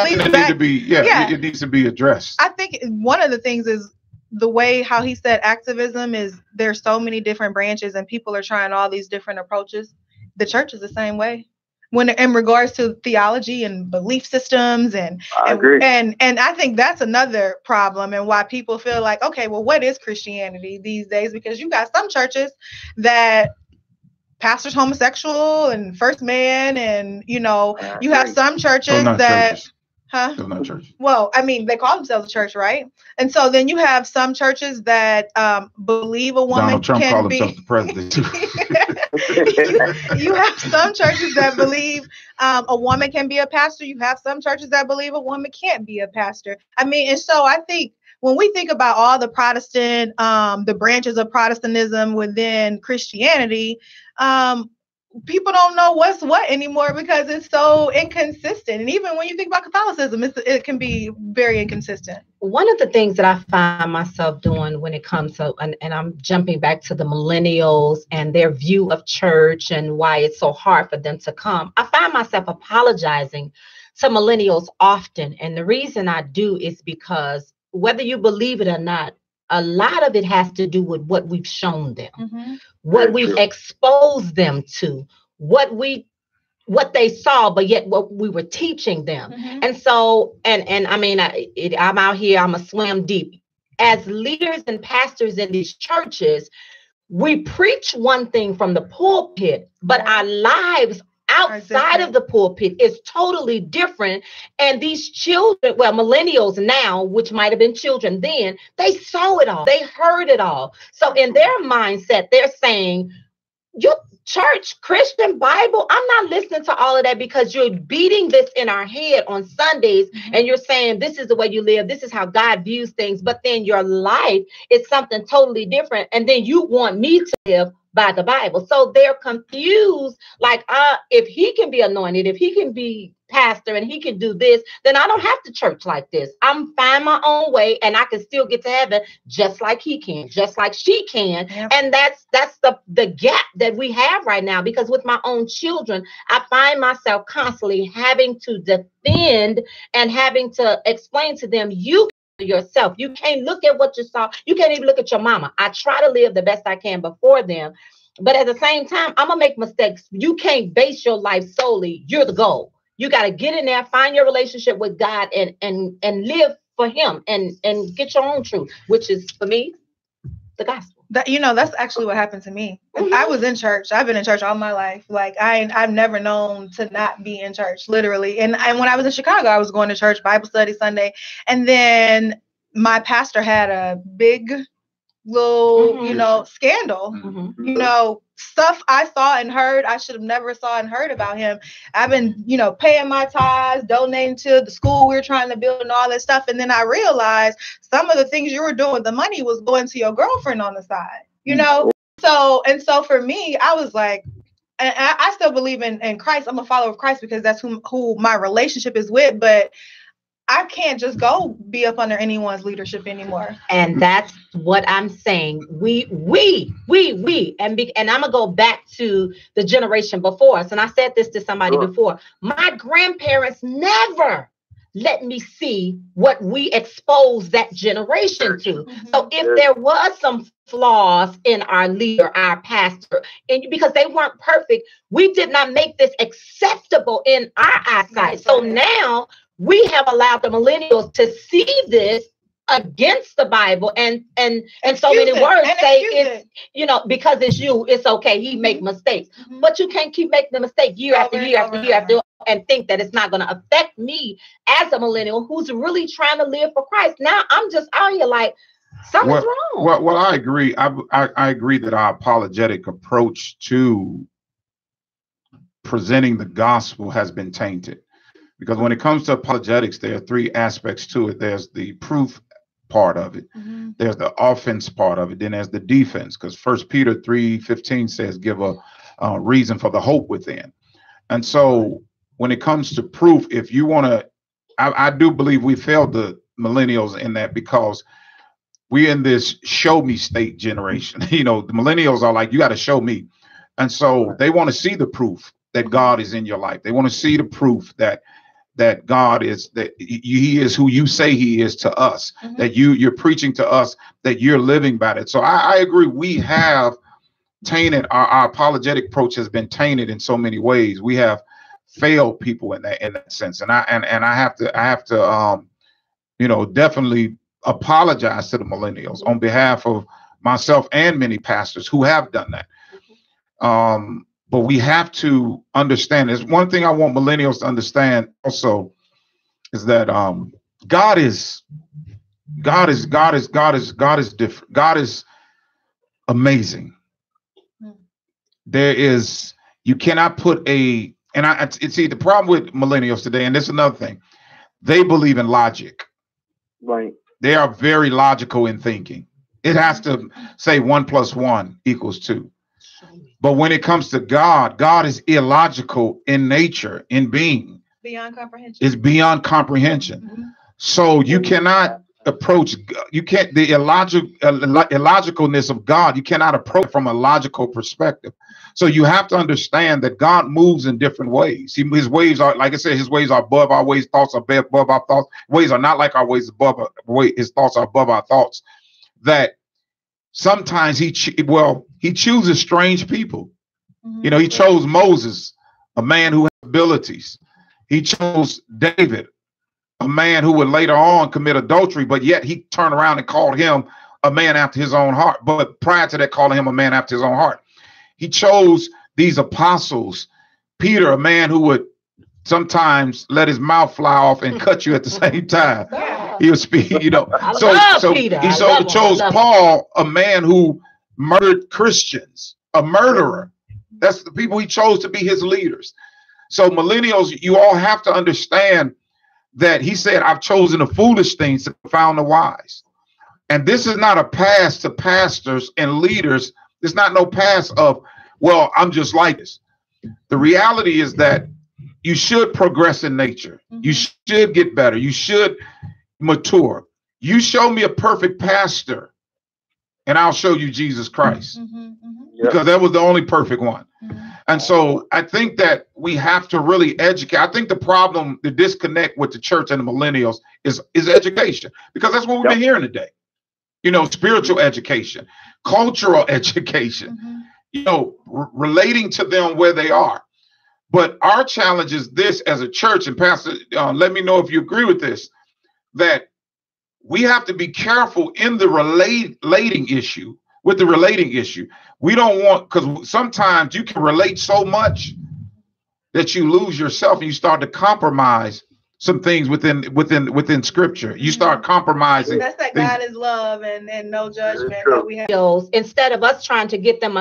it needs to be addressed. I think one of the things is the way how he said activism is there's so many different branches and people are trying all these different approaches. The church is the same way. When in regards to theology and belief systems and I think that's another problem, and why people feel like, okay, well, what is Christianity these days? Because you got some churches that pastors homosexual and first man, and you know, you have some churches that They're not churches. Well, I mean, they call themselves a church, right? And so then you have some churches that believe a woman Donald Trump can called be himself the president too. you have some churches that believe a woman can be a pastor. You have some churches that believe a woman can't be a pastor. I mean, and so I think when we think about all the Protestant, the branches of Protestantism within Christianity, people don't know what's what anymore because it's so inconsistent. And even when you think about Catholicism, it can be very inconsistent. One of the things that I find myself doing when it comes to, and I'm jumping back to the millennials and their view of church and why it's so hard for them to come, I find myself apologizing to millennials often. And the reason I do is because whether you believe it or not, a lot of it has to do with what we've shown them, what we've exposed them to, what they saw, but yet what we were teaching them. And so, and I mean, I'm out here, I'm a swim deep. As leaders and pastors in these churches, we preach one thing from the pulpit, but our lives outside of the pulpit is totally different. And these children, well, millennials now, which might have been children then, they saw it all. They heard it all. So in their mindset, they're saying, your church, Christian Bible, I'm not listening to all of that, because you're beating this in our head on Sundays and you're saying this is the way you live. This is how God views things. But then your life is something totally different. And then you want me to live by the Bible. So they're confused, like, if he can be anointed, if he can be pastor and he can do this, then I don't have to church like this. I'm fine my own way and I can still get to heaven just like he can, just like she can. And that's the gap that we have right now, because with my own children, I find myself constantly having to defend and having to explain to them, you yourself. You can't look at what you saw. You can't even look at your mama. I try to live the best I can before them. But at the same time, I'm going to make mistakes. You can't base your life solely. You're the goal. You got to get in there, find your relationship with God and live for him and get your own truth, which is, for me, the gospel. That's actually what happened to me. I was in church. I've been in church all my life. Like I've never known to not be in church, literally. And when I was in Chicago, I was going to church, Bible study Sunday. And then my pastor had a big little, scandal, stuff I saw and heard. I should have never saw and heard about him. I've been, paying my tithes, donating to the school we were trying to build and all that stuff. And then I realized some of the things you were doing with the money was going to your girlfriend on the side. you know? So for me, I was like, and I still believe in Christ. I'm a follower of Christ because that's who my relationship is with. But I can't just go be up under anyone's leadership anymore. And that's what I'm saying. We, and I'm gonna go back to the generation before us. And I said this to somebody before. My grandparents never let me see what we exposed that generation to. Mm-hmm. So if there was some flaws in our leader, our pastor, and because they weren't perfect, we did not make this acceptable in our eyesight. So now we have allowed the millennials to see this against the Bible and so many words say it's, you know, because it's you, it's okay. He make mistakes, but you can't keep making the mistake year after year after year after, and think that it's not going to affect me as a millennial who's really trying to live for Christ. Now I'm just out here like something's wrong. Well, I agree. I agree that our apologetic approach to presenting the gospel has been tainted. Because when it comes to apologetics, there are three aspects to it. There's the proof part of it. There's the offense part of it. Then there's the defense. Because 1 Peter 3:15 says, give a reason for the hope within. And so when it comes to proof, if you want to, I do believe we failed the millennials in that because we're in this show me state generation. You know, the millennials are like, you got to show me. And so they want to see the proof that God is in your life. They want to see the proof that God is, that he is who you say he is to us, that you're preaching to us, that you're living by it. So I agree. We have tainted our apologetic approach has been tainted in so many ways. We have failed people in that sense. And I have to you know, definitely apologize to the millennials on behalf of myself and many pastors who have done that. But we have to understand, there's one thing I want millennials to understand also is that God is different. God is amazing. There is, you cannot put the problem with millennials today, and this is another thing, they believe in logic. Right. They are very logical in thinking. It has to say 1 + 1 = 2. But when it comes to God, God is illogical in nature, in being. Beyond comprehension. It's beyond comprehension. So you cannot approach, the illogicalness of God, you cannot approach from a logical perspective. So you have to understand that God moves in different ways. His ways are, like I said, his ways are above our ways, thoughts are above our thoughts. Ways are not like our ways, his thoughts are above our thoughts. That sometimes he chooses strange people. You know, he chose Moses, a man who has abilities. He chose David, a man who would later on commit adultery, but yet he turned around and called him a man after his own heart. But prior to that, calling him a man after his own heart. He chose these apostles, Peter, a man who would sometimes let his mouth fly off and cut you at the same time. He would speak, you know. So he chose Paul, a man who murdered Christians, a murderer. That's the people he chose to be his leaders. So millennials, you all have to understand that he said, I've chosen the foolish things to confound the wise. And this is not a pass to pastors and leaders. It's not no pass of, well, I'm just like this. The reality is that you should progress in nature. You should get better. You should mature. You show me a perfect pastor and I'll show you Jesus Christ. Because that was the only perfect one. And so I think that we have to really educate. I think the problem, the disconnect with the church and the millennials is education, because that's what we've been hearing today. You know, spiritual education, cultural education, you know, relating to them where they are. But our challenge is this as a church, and Pastor, let me know if you agree with this, that we have to be careful in the relating issue. With the relating issue, we don't want, because sometimes you can relate so much that you lose yourself and you start to compromise some things within Scripture. You start compromising. That's that God is love and no judgment that we have. Instead of us trying to get them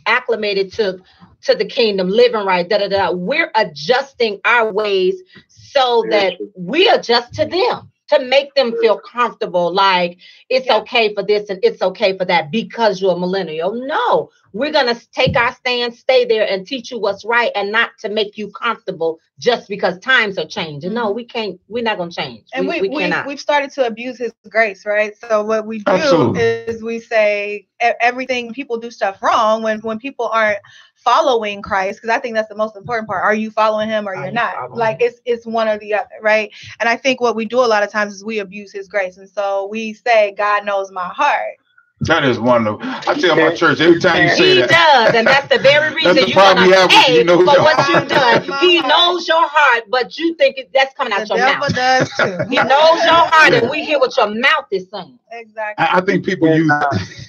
acclimated to the kingdom, living right, we're adjusting our ways so that we adjust to them. to make them feel comfortable, like it's okay for this and it's okay for that because you're a millennial. No, we're going to take our stand, stay there and teach you what's right, and not to make you comfortable just because times are changing. No, we can't. We're not going to change. And we cannot. We've started to abuse his grace, right? So what we do Absolutely. is we say everything, people do stuff wrong when people aren't following Christ, because I think that's the most important part. Are you following him or you're not? Like it's one or the other, right? And I think what we do a lot of times is we abuse his grace. And so we say, God knows my heart. That is wonderful. I tell my church every time you say He that. does, and that's the very reason you're going to pay for what you've done. He knows your heart, but you think that's coming out your mouth. Does too. He knows your heart, and we hear what your mouth is saying. Exactly. I think people use.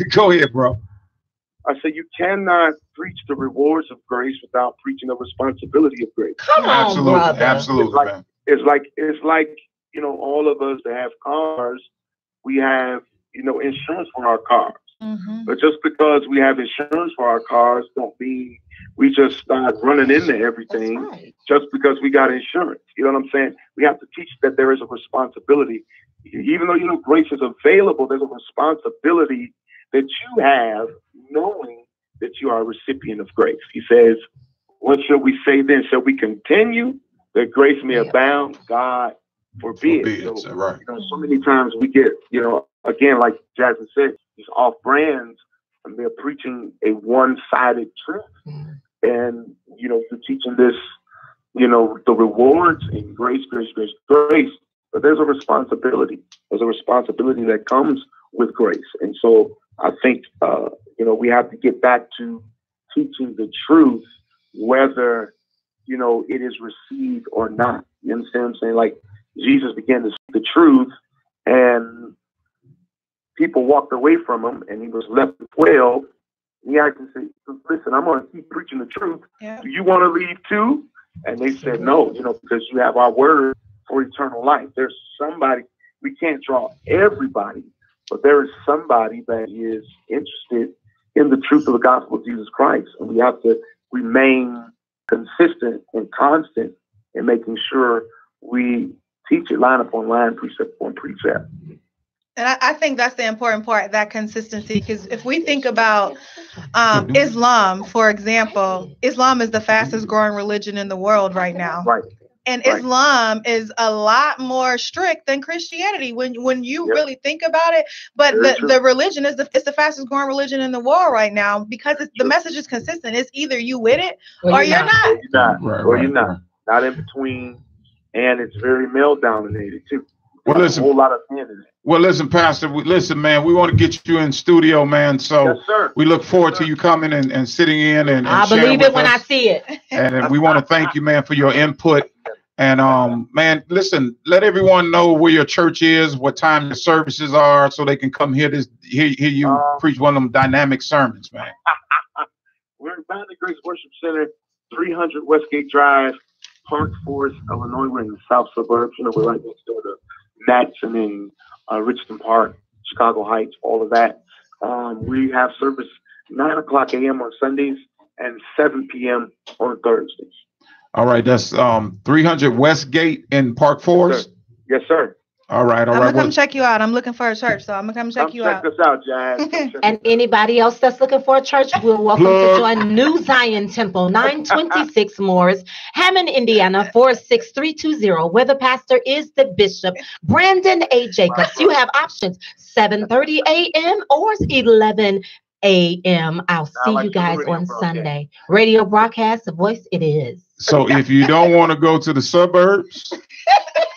Go ahead, bro. I say you cannot preach the rewards of grace without preaching the responsibility of grace. Come on, brother. Absolutely, man. It's like all of us that have cars, we have insurance for our cars. Mm-hmm. But just because we have insurance for our cars don't mean we just start running into everything just because we got insurance. You know what I'm saying? We have to teach that there is a responsibility. Even though grace is available, there's a responsibility that you have, knowing that you are a recipient of grace. He says, what shall we say then? Shall we continue that grace may abound? God forbid. So, right. So many times we get, again, like Jasmine said, these off brands, and they're preaching a one-sided truth. And, you're teaching this, the rewards in grace. But there's a responsibility. There's a responsibility that comes with grace. And so I think, we have to get back to teaching the truth, whether, it is received or not. You understand what I'm saying? Like Jesus began to speak the truth and people walked away from him and he was left with 12. He actually said, listen, I'm going to keep preaching the truth. Yeah. Do you want to leave too? And they said, no, because you have our word for eternal life. There's somebody, we can't draw everybody, but there is somebody that is interested in the truth of the gospel of Jesus Christ. And we have to remain consistent and constant in making sure we teach it line upon line, precept upon precept. And I think that's the important part, that consistency, because if we think about Islam, for example, Islam is the fastest growing religion in the world right now. Right. And Islam is a lot more strict than Christianity when you really think about it. But the religion is it's the fastest growing religion in the world right now because the message is consistent. It's either you with it or you're not. Or you're not. Or you're not. Not in between. And it's very male dominated too. Well, listen, a whole lot of men in it. Well, listen, Pastor, listen, man, we want to get you in studio, man. So we look forward to you coming and sitting in and I believe it when I see it. And we want to thank you, man, for your input. And man, listen, let everyone know where your church is, what time your services are, so they can come hear you preach one of them dynamic sermons, man. We're in Boundary Grace Worship Center, 300 Westgate Drive, Park Forest, Illinois. We're in the south suburbs. We're right next door to Matson and Richmond Park, Chicago Heights, all of that. We have service 9 o'clock a.m. on Sundays and 7 p.m. on Thursdays. All right, that's 300 Westgate in Park Forest? Yes, sir. All right. I'm going to come check you out. I'm looking for a church, so I'm going to come check you out. Check us out, Jazz. And anybody else that's looking for a church, we're welcome to join New Zion Temple, 926 Morris, Hammond, Indiana, 46320, where the pastor is the bishop, Brandon A. Jacobs. You have options, 7:30 a.m. or 11 a.m. I'll see you guys on Sunday. Radio broadcast, the voice it is. So if you don't want to go to the suburbs,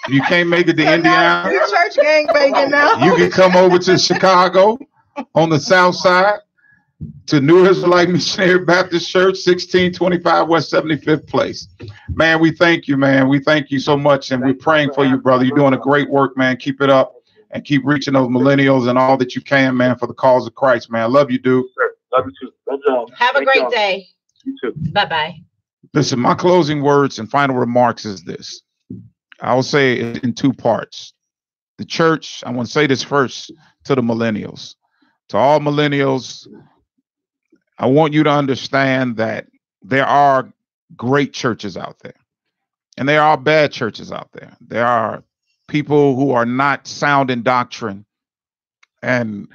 you can't make it to Indiana. Church gang banging now. You can come over to Chicago on the south side to New Israelite Missionary Baptist Church, 1625 West 75th Place. Man, we thank you, man. We thank you so much, and we're praying for you, brother. You're doing a great work, man. Keep it up and keep reaching those millennials and all that you can, man, for the cause of Christ, man. I love you, dude. Sure. Love you too. Love y'all. Have a great day. You too. Bye-bye. Listen, my closing words and final remarks is this. I'll say it in two parts. The church, I want to say this first to the millennials. To all millennials, I want you to understand that there are great churches out there. And there are bad churches out there. There are people who are not sound in doctrine and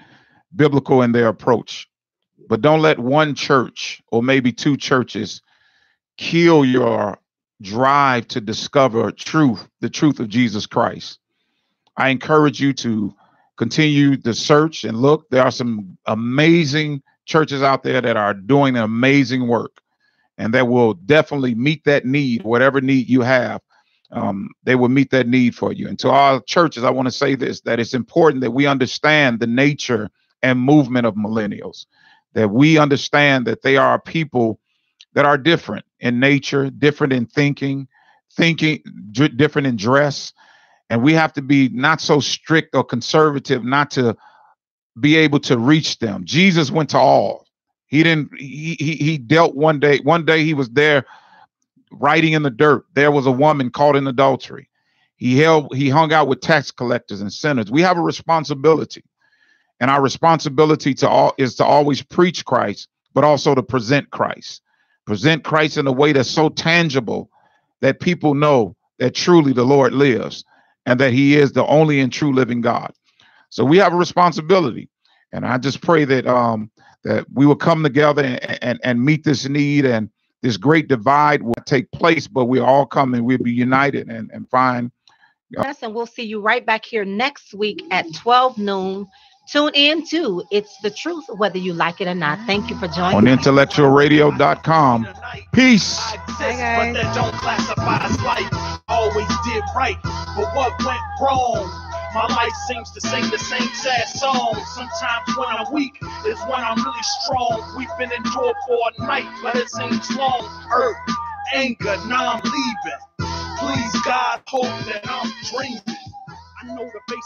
biblical in their approach. But don't let one church or maybe two churches kill your drive to discover truth, the truth of Jesus Christ. I encourage you to continue to search and look. There are some amazing churches out there that are doing amazing work, and that will definitely meet that need, whatever need you have. They will meet that need for you. And to our churches, I want to say this, that it's important that we understand the nature and movement of millennials, that we understand that they are people that are different in nature, different in thinking, different in dress. And we have to be not so strict or conservative not to be able to reach them. Jesus went to all. He dealt one day he was there writing in the dirt. There was a woman caught in adultery. He hung out with tax collectors and sinners. We have a responsibility. And our responsibility is to always preach Christ, but also to present Christ. Present Christ in a way that's so tangible that people know that truly the Lord lives and that he is the only and true living God. So we have a responsibility. And I just pray that that we will come together and meet this need, and this great divide will take place, but we'll all come and we'll be united and find. Yes, and we'll see you right back here next week at 12 noon. Tune in to It's the Truth, whether you like it or not. Thank you for joining on us. IntellectualRadio.com. Peace. Hi, But guys. that don't classify as life. Always did right, but what went wrong? My life seems to sing the same sad song. Sometimes when I'm weak is when I'm really strong. We've been endured for a night, but it seems long. Hurt, anger, now I'm leaving. Please God, hope that I'm dreaming. I know the face.